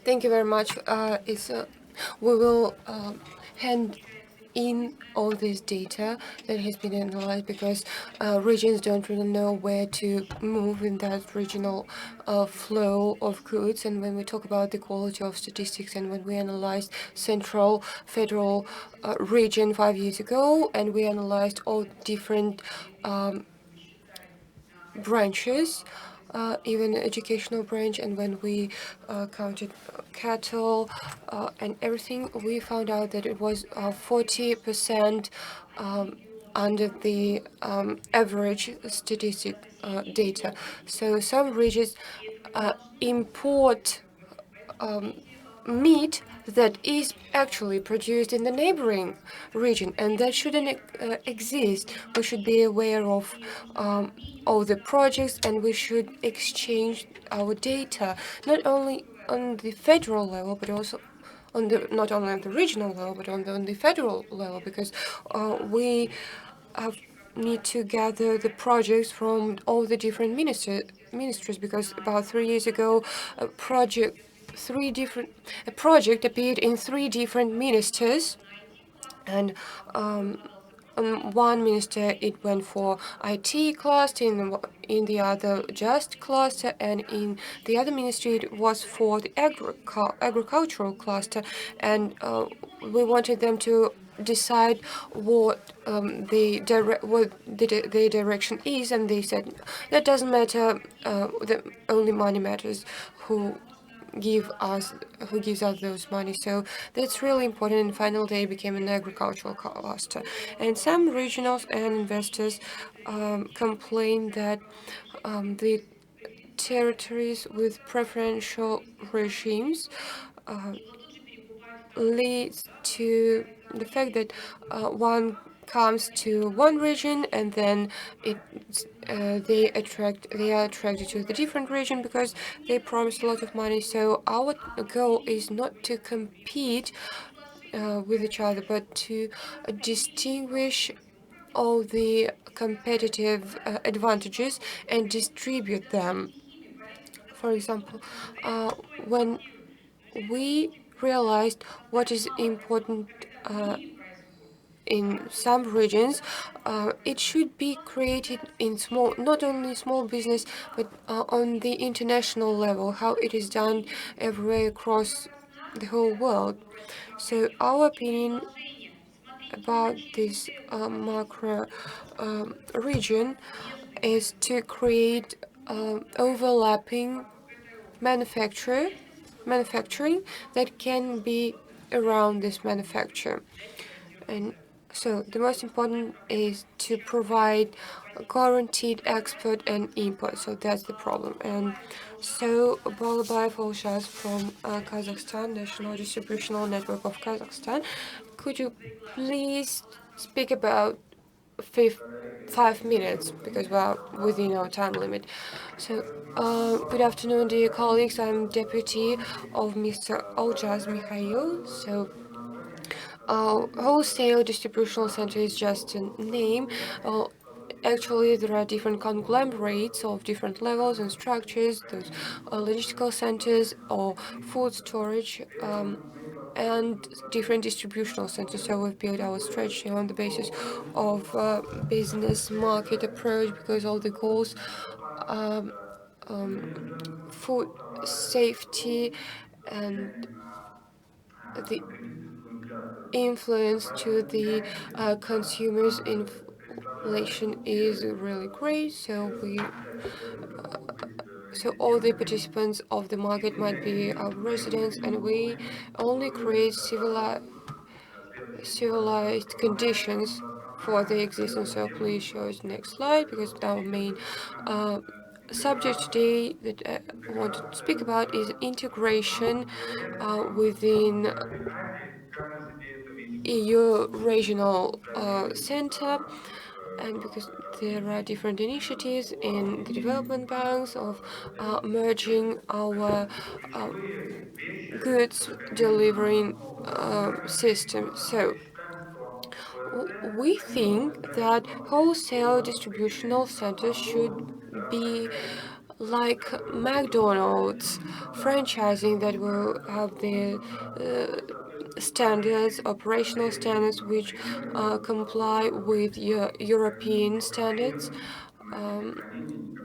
Thank you very much. We will hand in all this data that has been analyzed because regions don't really know where to move in that regional flow of goods. And when we talk about the quality of statistics and when we analyzed central federal region 5 years ago and we analyzed all different branches, even educational branch, and when we counted cattle and everything, we found out that it was 40% under the average statistic data. So some regions import meat that is actually produced in the neighboring region, and that shouldn't exist. We should be aware of all the projects, and we should exchange our data, not only on the federal level, but also on the not only on the regional level, but on the federal level, because we need to gather the projects from all the different ministries, because about 3 years ago, a project appeared in 3 different ministers, and on one minister it went for IT cluster, in the other just cluster, and in the other ministry it was for the agricultural cluster, and we wanted them to decide what their direction is, and they said that doesn't matter. Only money matters. Gives us those money. So that's really important. And final day became an agricultural cluster. And some regionals and investors complain that the territories with preferential regimes leads to the fact that one comes to one region and then they are attracted to the different region because they promise a lot of money. So our goal is not to compete with each other, but to distinguish all the competitive advantages and distribute them. For example, when we realized what is important in some regions, it should be created in not only small business, but on the international level, how it is done everywhere across the whole world. So our opinion about this macro region is to create overlapping manufacturing that can be around this manufacture. And so the most important is to provide guaranteed export and import. So that's the problem. And so Balabayev Olshas from Kazakhstan, National Distributional Network of Kazakhstan, could you please speak about 5 minutes, because we are within our time limit. So, good afternoon, dear colleagues. I'm deputy of Mr. Oljas Mikhail. So, wholesale distributional center is just a name. Actually, there are different conglomerates of different levels and structures, those logistical centers or food storage, and different distributional centers. So we've built our strategy on the basis of business market approach, because all the goals, food safety and the influence to the consumers inflation is really great. So all the participants of the market might be our residents, and we only create civilized conditions for the existence. So please show us next slide, because our main subject today that I want to speak about is integration within EU regional center. and because there are different initiatives in the development banks of merging our goods delivering system. So we think that wholesale distributional centers should be like McDonald's franchising that will have the standards, operational standards, which comply with European standards. Um,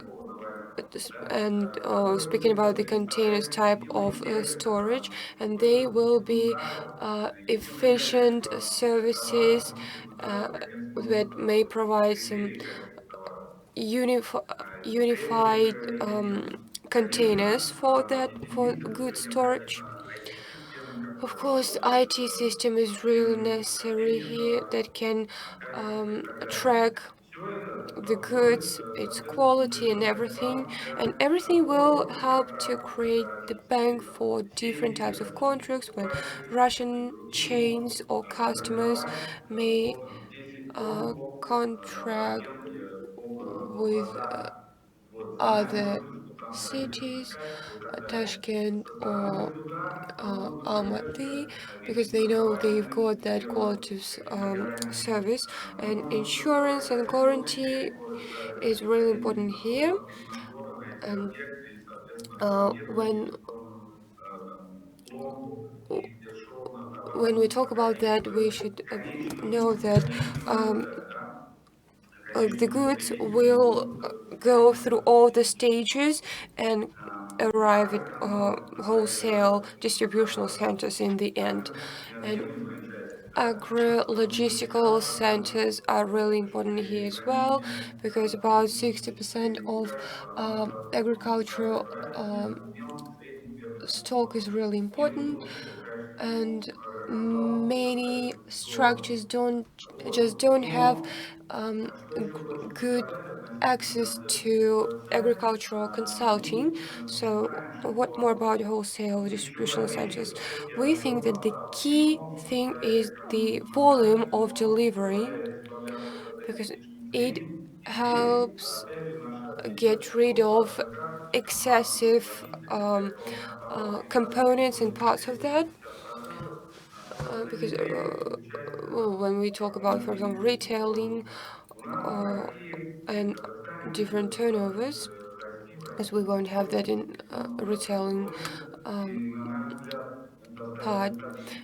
and speaking about the containers type of storage, and they will be efficient services that may provide some unified containers for good storage. Of course, IT system is really necessary here that can track the goods, its quality and everything will help to create the bank for different types of contracts when Russian chains or customers may contract with other cities, Tashkent or Almaty, because they know they've got that quality service. And insurance and guarantee is really important here. And when we talk about that, we should know that the goods will go through all the stages and arrive at wholesale distributional centers in the end. And agro-logistical centers are really important here as well, because about 60% of agricultural stock is really important, and many structures don't have good access to agricultural consulting. So what more about wholesale distribution centers? We think that the key thing is the volume of delivery, because it helps get rid of excessive components and parts of that. Because well, when we talk about, for example, retailing and different turnovers, as we won't have that in retailing part.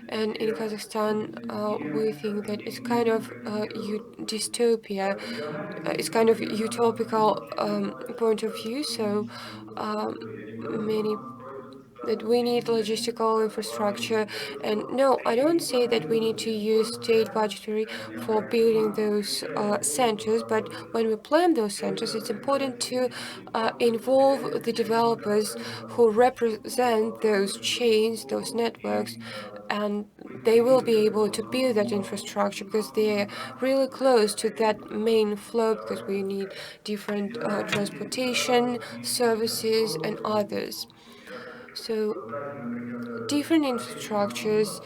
And in Kazakhstan, we think that it's kind of dystopia. It's kind of utopical point of view. So many that we need logistical infrastructure. And no, I don't say that we need to use state budgetary for building those centers, but when we plan those centers, it's important to involve the developers who represent those chains, those networks, and they will be able to build that infrastructure because they're really close to that main flow, because we need different transportation services and others. So different infrastructures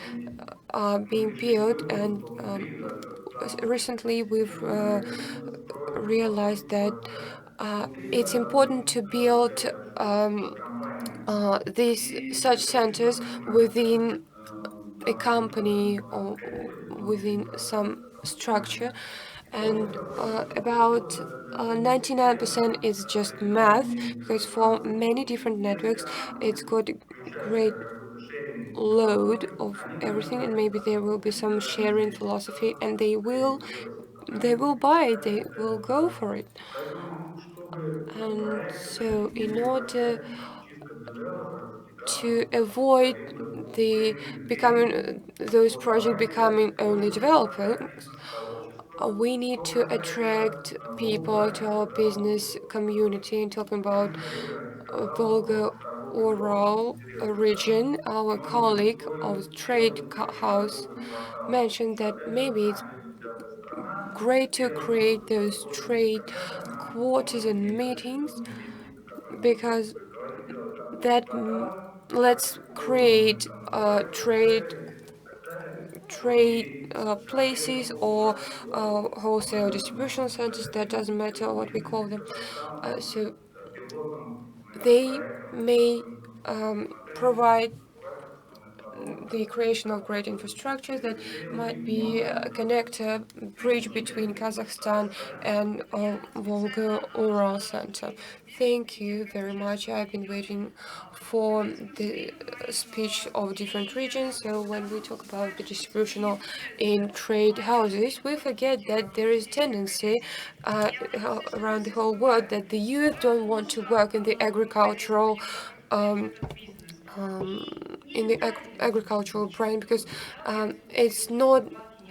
are being built, and recently we've realized that it's important to build these such centers within a company or within some structure, and about 99% is just math, because for many different networks it's got a great load of everything, and maybe there will be some sharing philosophy, and they will buy it, they will go for it. And so in order to avoid the becoming those projects becoming only developers, we need to attract people to our business community. And talking about Volga Ural region, our colleague of Trade House mentioned that maybe it's great to create those trade quarters and meetings, because that let's create trade trade places or wholesale distribution centers. That doesn't matter what we call them. So they may provide the creation of great infrastructure that might be a connector, bridge between Kazakhstan and Volga-Ural Center. Thank you very much. I've been waiting for the speech of different regions. So when we talk about the distribution in trade houses, we forget that there is tendency around the whole world that the youth don't want to work in the agricultural agricultural brand because it's not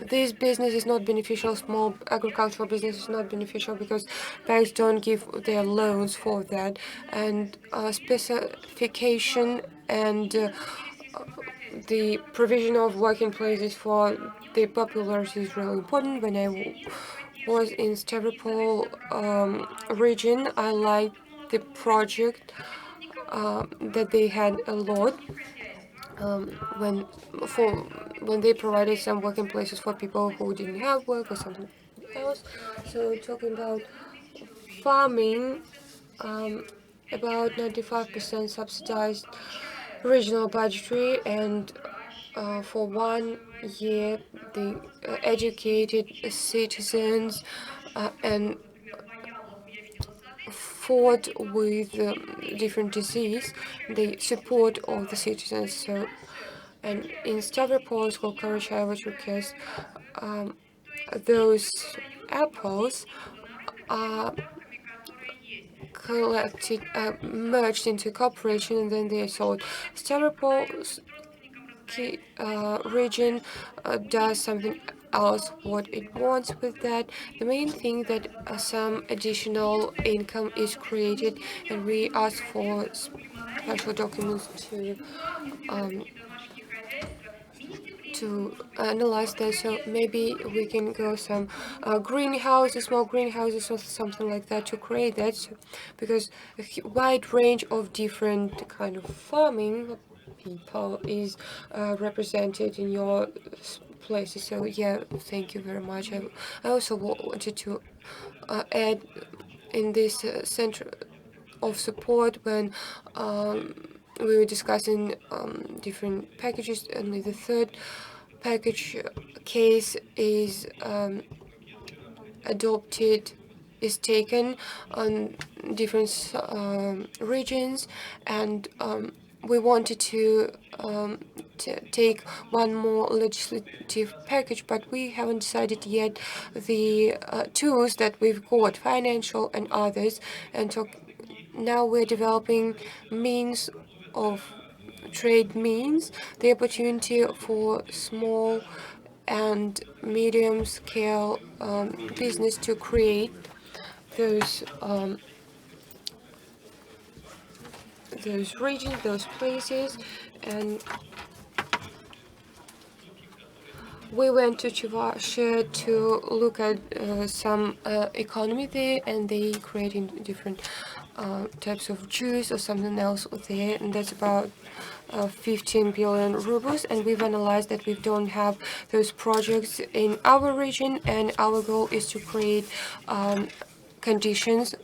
this business is not beneficial. Small agricultural business is not beneficial because banks don't give their loans for that, and specification and the provision of working places for the population is really important. When I was in Stavropol region, I liked the project that they had a lot when they provided some working places for people who didn't have work or something else. So talking about farming, about 95% subsidized regional budgetary, and for 1 year the educated citizens and fought with different disease, the support of the citizens. So, and in Stavropol, Karachayeva, those apples are collected, merged into cooperation, and then they are sold. Stavropol's region does something else what it wants with that. The main thing that some additional income is created, and we ask for special documents to analyze that. So maybe we can go some greenhouses, small greenhouses or something like that to create that, so, because a wide range of different kind of farming people is represented in your places. So yeah, thank you very much. I also wanted to add in this center of support when we were discussing different packages, and the third package case is adopted, is taken on different regions, and we wanted to take one more legislative package, but we haven't decided yet the tools that we've got, financial and others, and so now we're developing means of trade means, the opportunity for small and medium scale business to create those regions, those places. And we went to Chuvastia to look at some economy there, and they creating different types of juice or something else there, and that's about 15 billion rubles. And we've analyzed that we don't have those projects in our region, and our goal is to create conditions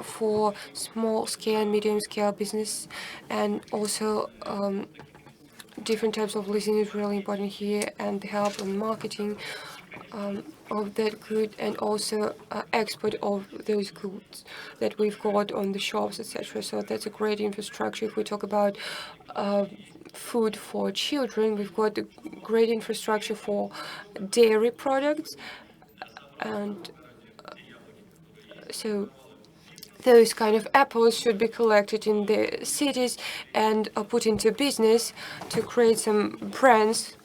for small scale and medium scale business, and also different types of leasing is really important here, and the help in marketing of that good, and also export of those goods that we've got on the shops, etc. So that's a great infrastructure. If we talk about food for children, we've got a great infrastructure for dairy products, and so those kind of apples should be collected in the cities and put into business to create some brands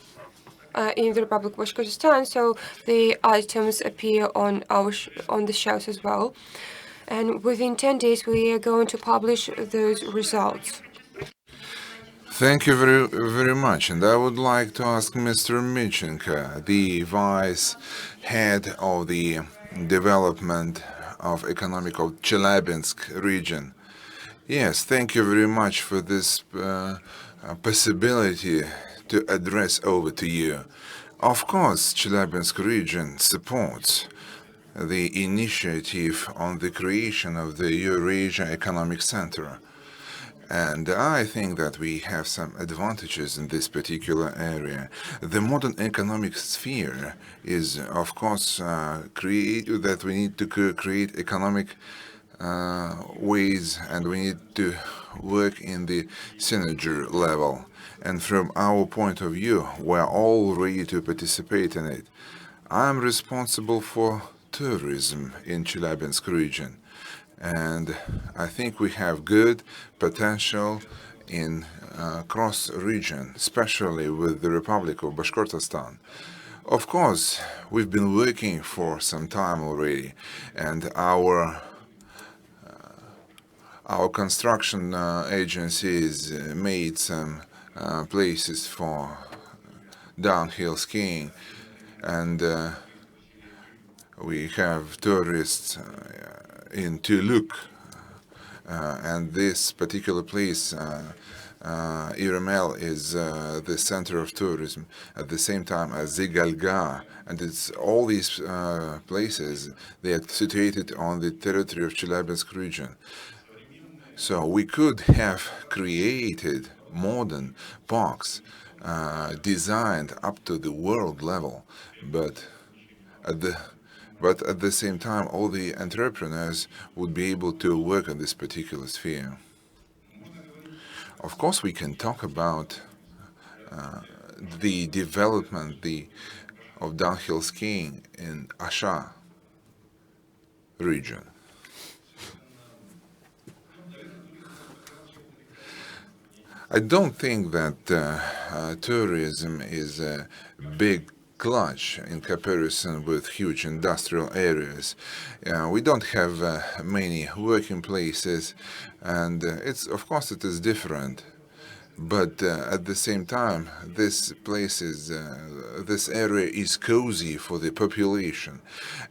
in the Republic of Bashkortostan, so the items appear on on the shelves as well. And within 10 days, we are going to publish those results. Thank you very much. And I would like to ask Mr. Michenko, the vice head of the development of economic of Chelyabinsk region. Yes, thank you very much for this possibility to address over to you. Of course, Chelyabinsk region supports the initiative on the creation of the Eurasia Economic Center. And I think that we have some advantages in this particular area. The modern economic sphere is, of course, that we need to create economic ways, and we need to work in the synergy level. And from our point of view, we're all ready to participate in it. I'm responsible for tourism in Chelyabinsk region, and I think we have good potential in cross-region, especially with the Republic of Bashkortostan. Of course, we've been working for some time already, and our construction agencies made some places for downhill skiing, and we have tourists in Tuluk, and this particular place, Iremel, is the center of tourism at the same time as Zigalga, and it's all these places, they are situated on the territory of Chelyabinsk region. So we could have created modern parks designed up to the world level, but at the same time, all the entrepreneurs would be able to work in this particular sphere. Of course, we can talk about the development of downhill skiing in Asha region. I don't think that tourism is a big clutch in comparison with huge industrial areas. We don't have many working places, and of course it is different. But at the same time, this area is cozy for the population,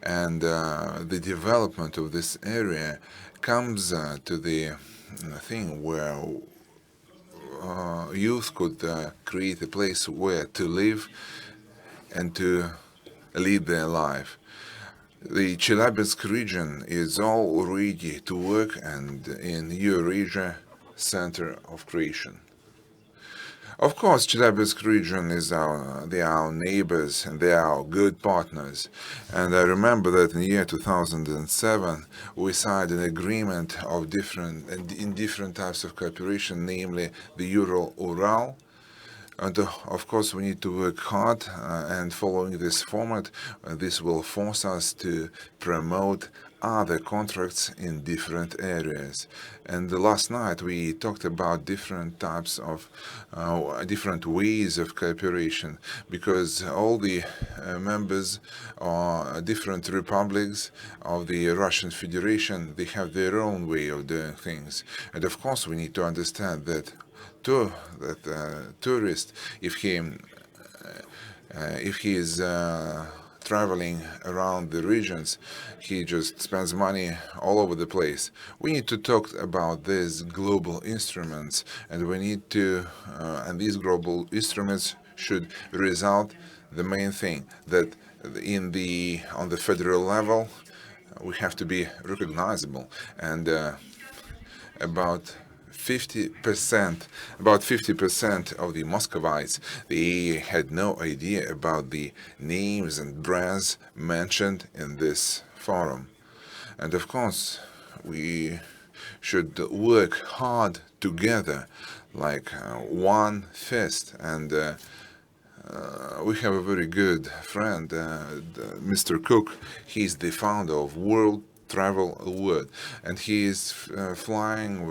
and the development of this area comes to the thing where youth could create a place where to live and to lead their life. The Chelyabinsk region is all ready to work and in Eurasia Center of Creation. Of course, Chelyabinsk region they are our neighbors and they are our good partners. And I remember that in the year 2007, we signed an agreement in different types of cooperation, namely the Ural. And of course, we need to work hard, and following this format, this will force us to promote other contracts in different areas. And last night we talked about different types of, different ways of cooperation, because all the members are different republics of the Russian Federation. They have their own way of doing things. And of course, we need to understand that tourist, if he is traveling around the regions, he just spends money all over the place. We need to talk about these global instruments, and we need to, and these global instruments should result the main thing that on the federal level we have to be recognizable, and about 50% of the Muscovites, they had no idea about the names and brands mentioned in this forum. And of course, we should work hard together, like one fist. And we have a very good friend, Mr. Cook. He's the founder of World Travel Award, and he is flying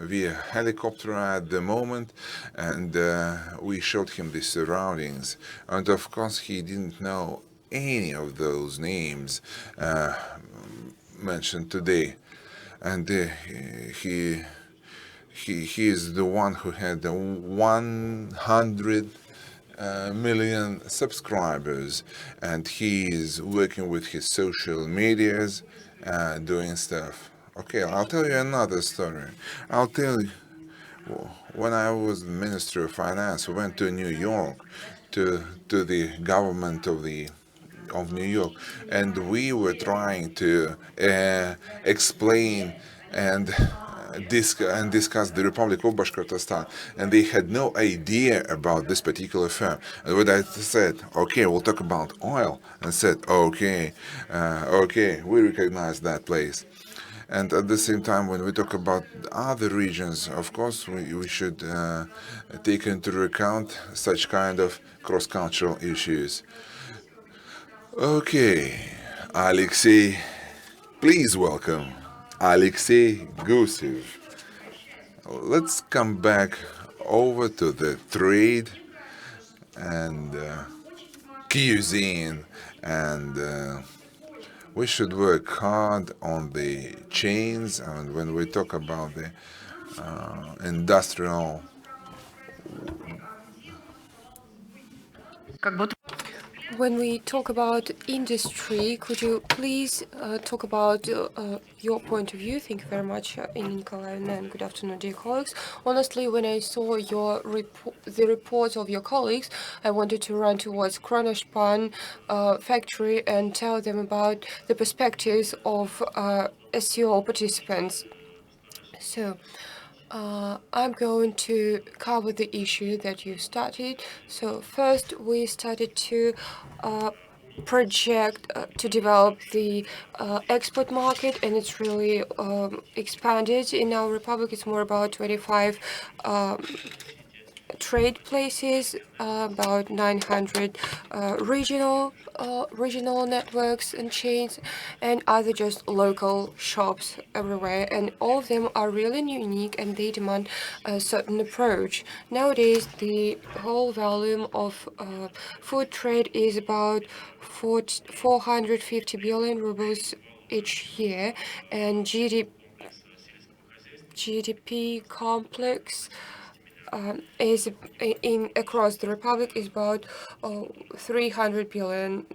via helicopter at the moment, and we showed him the surroundings, and of course he didn't know any of those names mentioned today, and he is the one who had 100 million subscribers, and he is working with his social medias, doing stuff. Okay, I'll tell you another story. When I was the Minister of Finance, we went to New York to the government of New York, and we were trying to explain and discuss the Republic of Bashkortostan, and they had no idea about this particular firm. And when I said, "Okay, we'll talk about oil," and said, "Okay, okay, we recognize that place." And at the same time, when we talk about other regions, of course, we should take into account such kind of cross-cultural issues. Okay, Alexei, please welcome Alexei Gusev. Let's come back over to the trade and cuisine, and we should work hard on the chains. And when we talk about the industrial, Как будто When we talk about industry, could you please talk about your point of view? Thank you very much, Inna Nikolaevna, and good afternoon, dear colleagues. Honestly, when I saw the reports of your colleagues, I wanted to run towards Kronospan factory and tell them about the perspectives of SEO participants. So, I'm going to cover the issue that you started. So first, we started to project to develop the export market, and it's really expanded in our republic. It's more about 25 trade places, about 900 regional networks and chains, and other just local shops everywhere. And all of them are really unique, and they demand a certain approach. Nowadays, the whole volume of food trade is about 450 billion rubles each year, and GDP complex is in across the republic is about 300 billion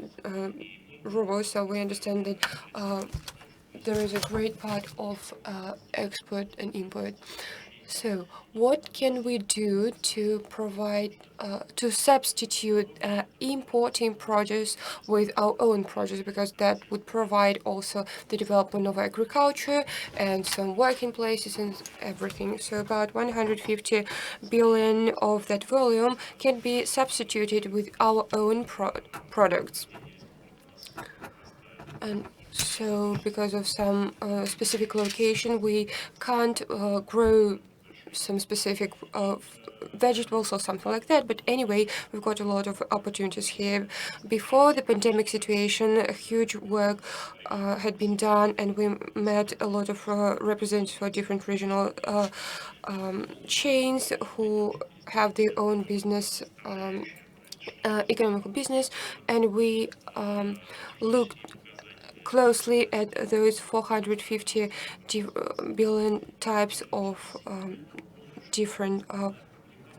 rubles. So we understand that there is a great part of export and import. So what can we do to provide, to substitute importing produce with our own produce, because that would provide also the development of agriculture and some working places and everything. So about 150 billion of that volume can be substituted with our own products. And so because of some specific location, we can't grow some specific vegetables or something like that. But anyway, we've got a lot of opportunities here. Before the pandemic situation, a huge work had been done, and we met a lot of representatives for different regional chains who have their own business, economical business, and we looked closely at those 450 billion types of different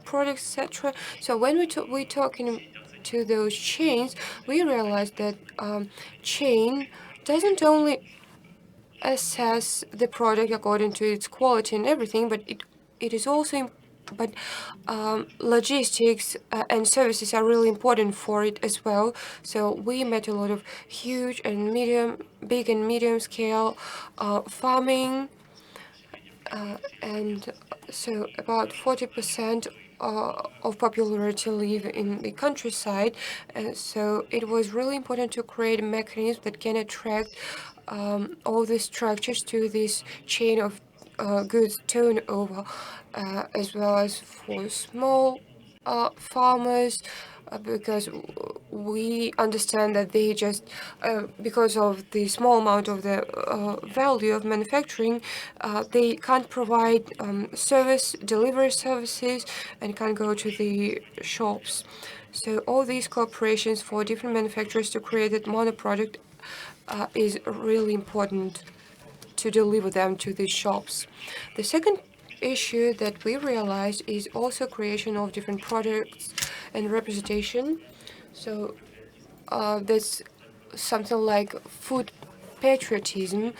products, etc. So when we talking to those chains, we realized that chain doesn't only assess the product according to its quality and everything, but it is also but logistics and services are really important for it as well. So we met a lot of huge and big and medium scale farming, and so about 40% of popularity live in the countryside. So it was really important to create a mechanism that can attract all the structures to this chain of goods turnover, as well as for small farmers, because we understand that they just, because of the small amount of the value of manufacturing, they can't provide delivery services, and can't go to the shops. So all these cooperations for different manufacturers to create that monoproduct is really important to deliver them to the shops. The second issue that we realized is also creation of different products and representation. So that's something like food patriotism.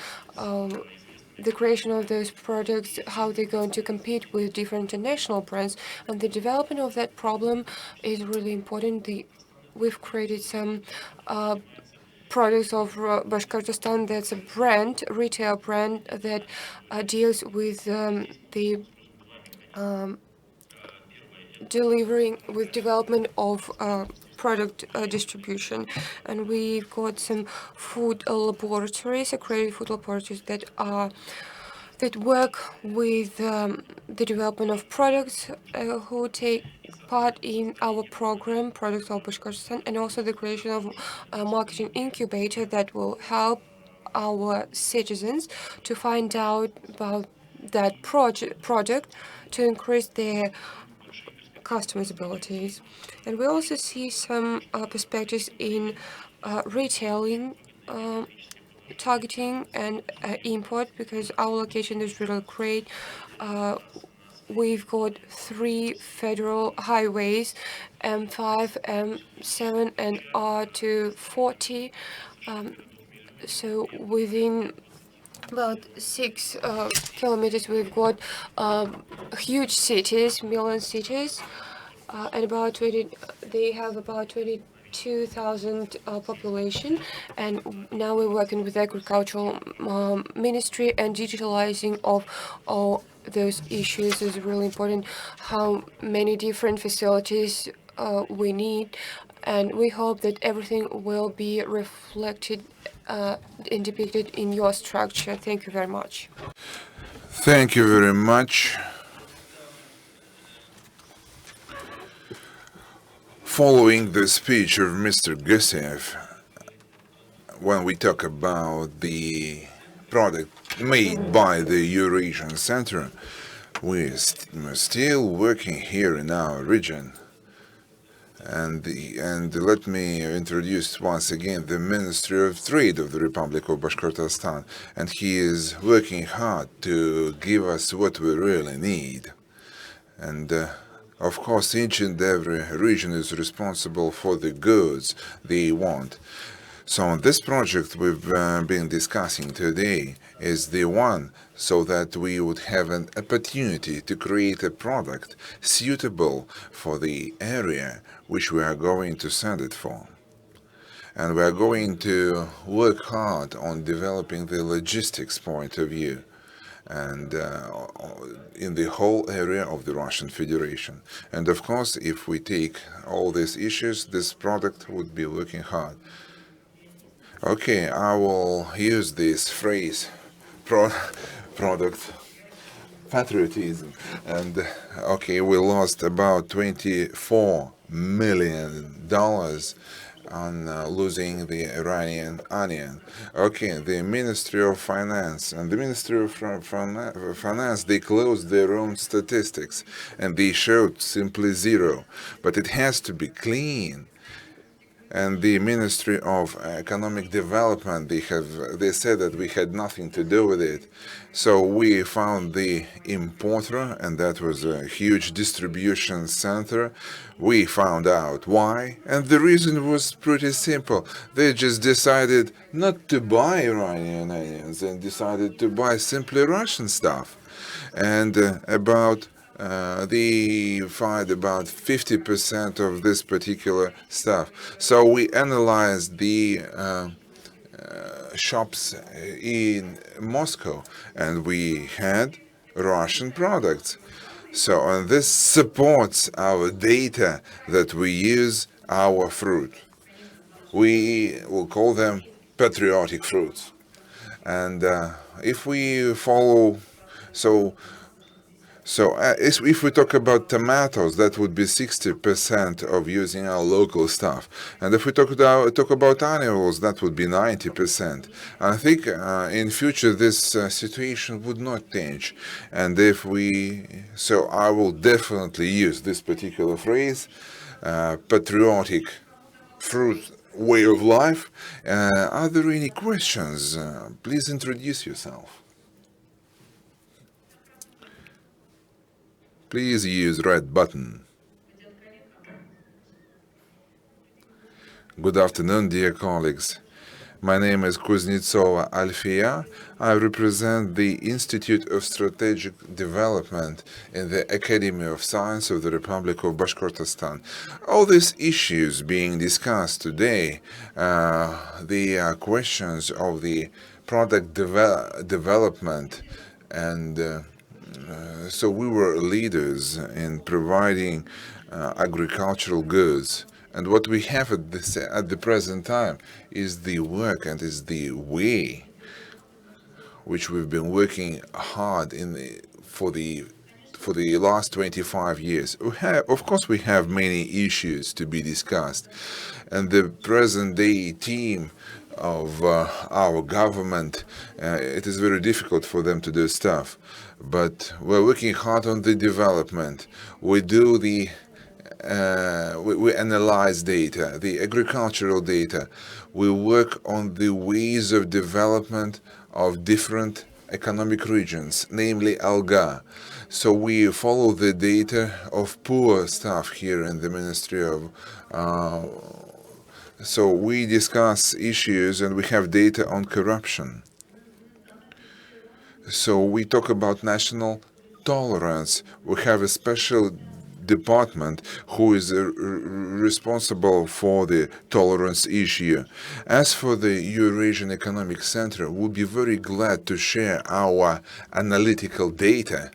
the creation of those products, how they're going to compete with different international brands, and the development of that problem is really important. We've created some products of Bashkortostan. That's a brand, retail brand that deals with the development of product distribution, and we've got some food laboratories, accredited food laboratories that work with the development of products, who take part in our program, Products of Bashkortostan, and also the creation of a marketing incubator that will help our citizens to find out about that product to increase their customers' abilities. And we also see some perspectives in retailing, targeting, and import, because our location is really great. We've got 3 federal highways, M5, M7, and R240. So within about 6 kilometers, we've got huge cities, million cities, and about 20. They have about 22,000 population, and now we're working with agricultural ministry, and digitalizing of all those issues is really important. How many different facilities we need, and we hope that everything will be reflected and depicted in your structure. Thank you very much. Thank you very much. Following the speech of Mr. Gusev, when we talk about the product made by the Eurasian Center, we're still working here in our region. And let me introduce once again the Ministry of Trade of the Republic of Bashkortostan, and he is working hard to give us what we really need. And of course, each and every region is responsible for the goods they want. So this project we've been discussing today is the one so that we would have an opportunity to create a product suitable for the area which we are going to send it for. And we are going to work hard on developing the logistics point of view and in the whole area of the Russian Federation. And of course, if we take all these issues, this product would be working hard. Okay, I will use this phrase, product patriotism. And okay, we lost about $24 million on losing the Iranian onion. Okay, the Ministry of Finance and the Ministry of Finance, they closed their own statistics and they showed simply zero. But it has to be clean. And the Ministry of Economic Development, they said that we had nothing to do with it. So we found the importer, and that was a huge distribution center. We found out why, and the reason was pretty simple. They just decided not to buy Iranian onions and decided to buy simply Russian stuff. And they find about 50% of this particular stuff. So we analyzed the shops in Moscow, and we had Russian products. So and this supports our data that we use our fruit. We will call them patriotic fruits. And if we follow, if we talk about tomatoes, that would be 60% of using our local stuff. And if we talk about animals, that would be 90%. I think in future this situation would not change. And I will definitely use this particular phrase, patriotic fruit way of life. Are there any questions? Please introduce yourself. Please use red button. Good afternoon, dear colleagues. My name is Kuznetsova Alfia. I represent the Institute of Strategic Development in the Academy of Science of the Republic of Bashkortostan. All these issues being discussed today, the questions of the product development, and so we were leaders in providing agricultural goods. And what we have at the present time is the work and is the way which we've been working hard for the last 25 years. Of course, we have many issues to be discussed, and the present-day team of our government, it is very difficult for them to do stuff. But we're working hard on the development. We do the we analyze data, the agricultural data. We work on the ways of development of different economic regions, namely ALGA. So we follow the data of poor staff here in the Ministry of so we discuss issues and we have data on corruption. So we talk about national tolerance. We have a special department who is responsible for the tolerance issue. As for the Eurasian Economic Center, we'll be very glad to share our analytical data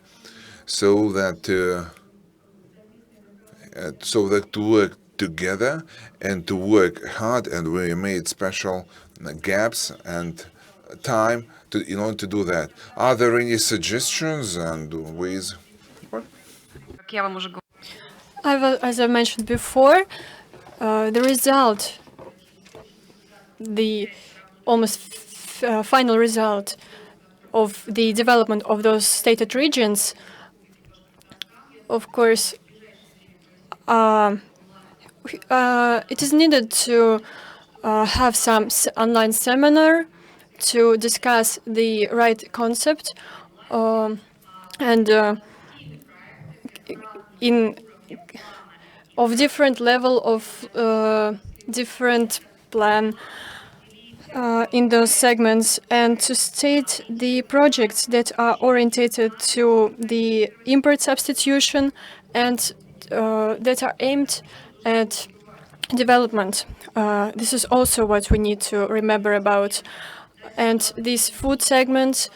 so that to work together and to work hard, and we made special gaps and time in order to do that. Are there any suggestions and ways? As I mentioned before, the result, the almost final result of the development of those stated regions, of course, it is needed to have some online seminar to discuss the right concept and of different level of different plan in those segments, and to state the projects that are orientated to the import substitution and that are aimed at development. This is also what we need to remember about. And these food segments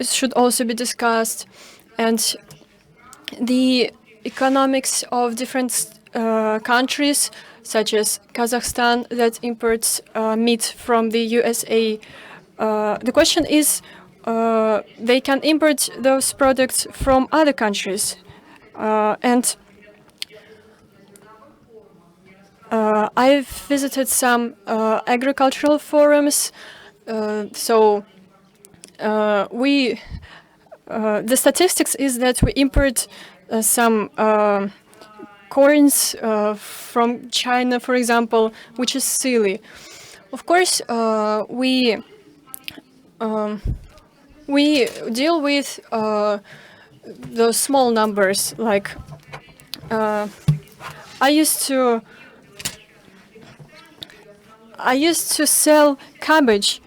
should also be discussed, and the economics of different countries, such as Kazakhstan, that imports meat from the USA. The question is, they can import those products from other countries. And I've visited some agricultural forums, so the statistics is that we import some corns from China, for example, which is silly. Of course, we deal with those small numbers. Like I used to sell cabbage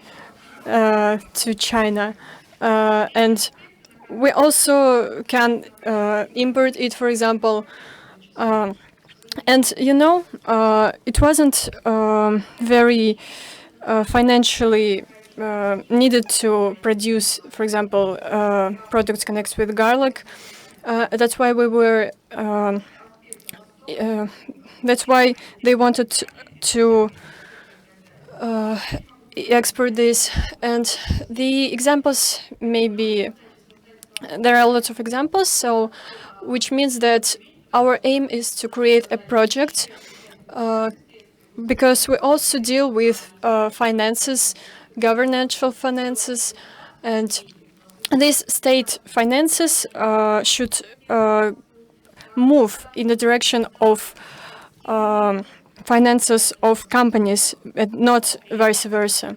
to China, and we also can import it, for example. And you know, it wasn't very financially needed to produce, for example, products connected with garlic. That's why we were. That's why they wanted to export this. And the examples maybe there are lots of examples. So, which means that our aim is to create a project because we also deal with finances, governmental finances, and these state finances should move in the direction of finances of companies, and not vice versa.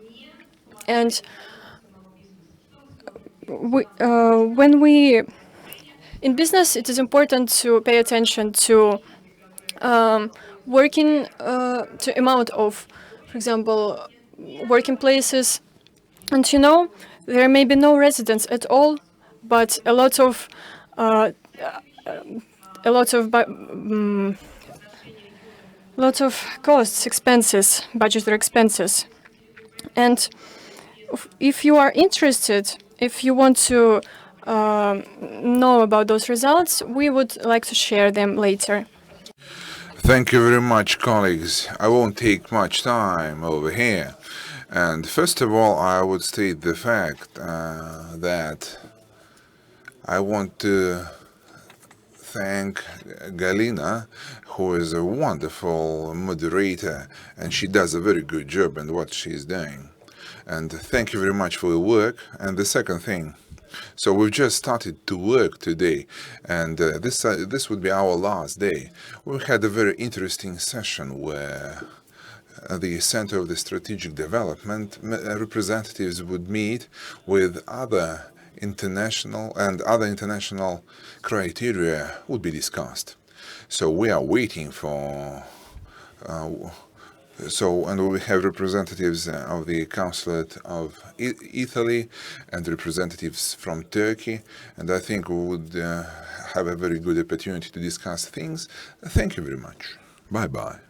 And when we in business, it is important to pay attention to working to amount of, for example, working places. And you know, there may be no residents at all, but a lot of costs, expenses, budgetary expenses. And if you are interested, if you want to know about those results, we would like to share them later. Thank you very much, colleagues. I won't take much time over here. And first of all, I would state the fact that I want to thank Galina, who is a wonderful moderator, and she does a very good job in what she's doing. And thank you very much for your work. And the second thing, so we've just started to work today, and this would be our last day. We had a very interesting session where the Center of the Strategic Development representatives would meet with other international criteria would be discussed. So we are waiting for and we have representatives of the Consulate of Italy and representatives from Turkey, and I think we would have a very good opportunity to discuss things. Thank you very much. Bye-bye.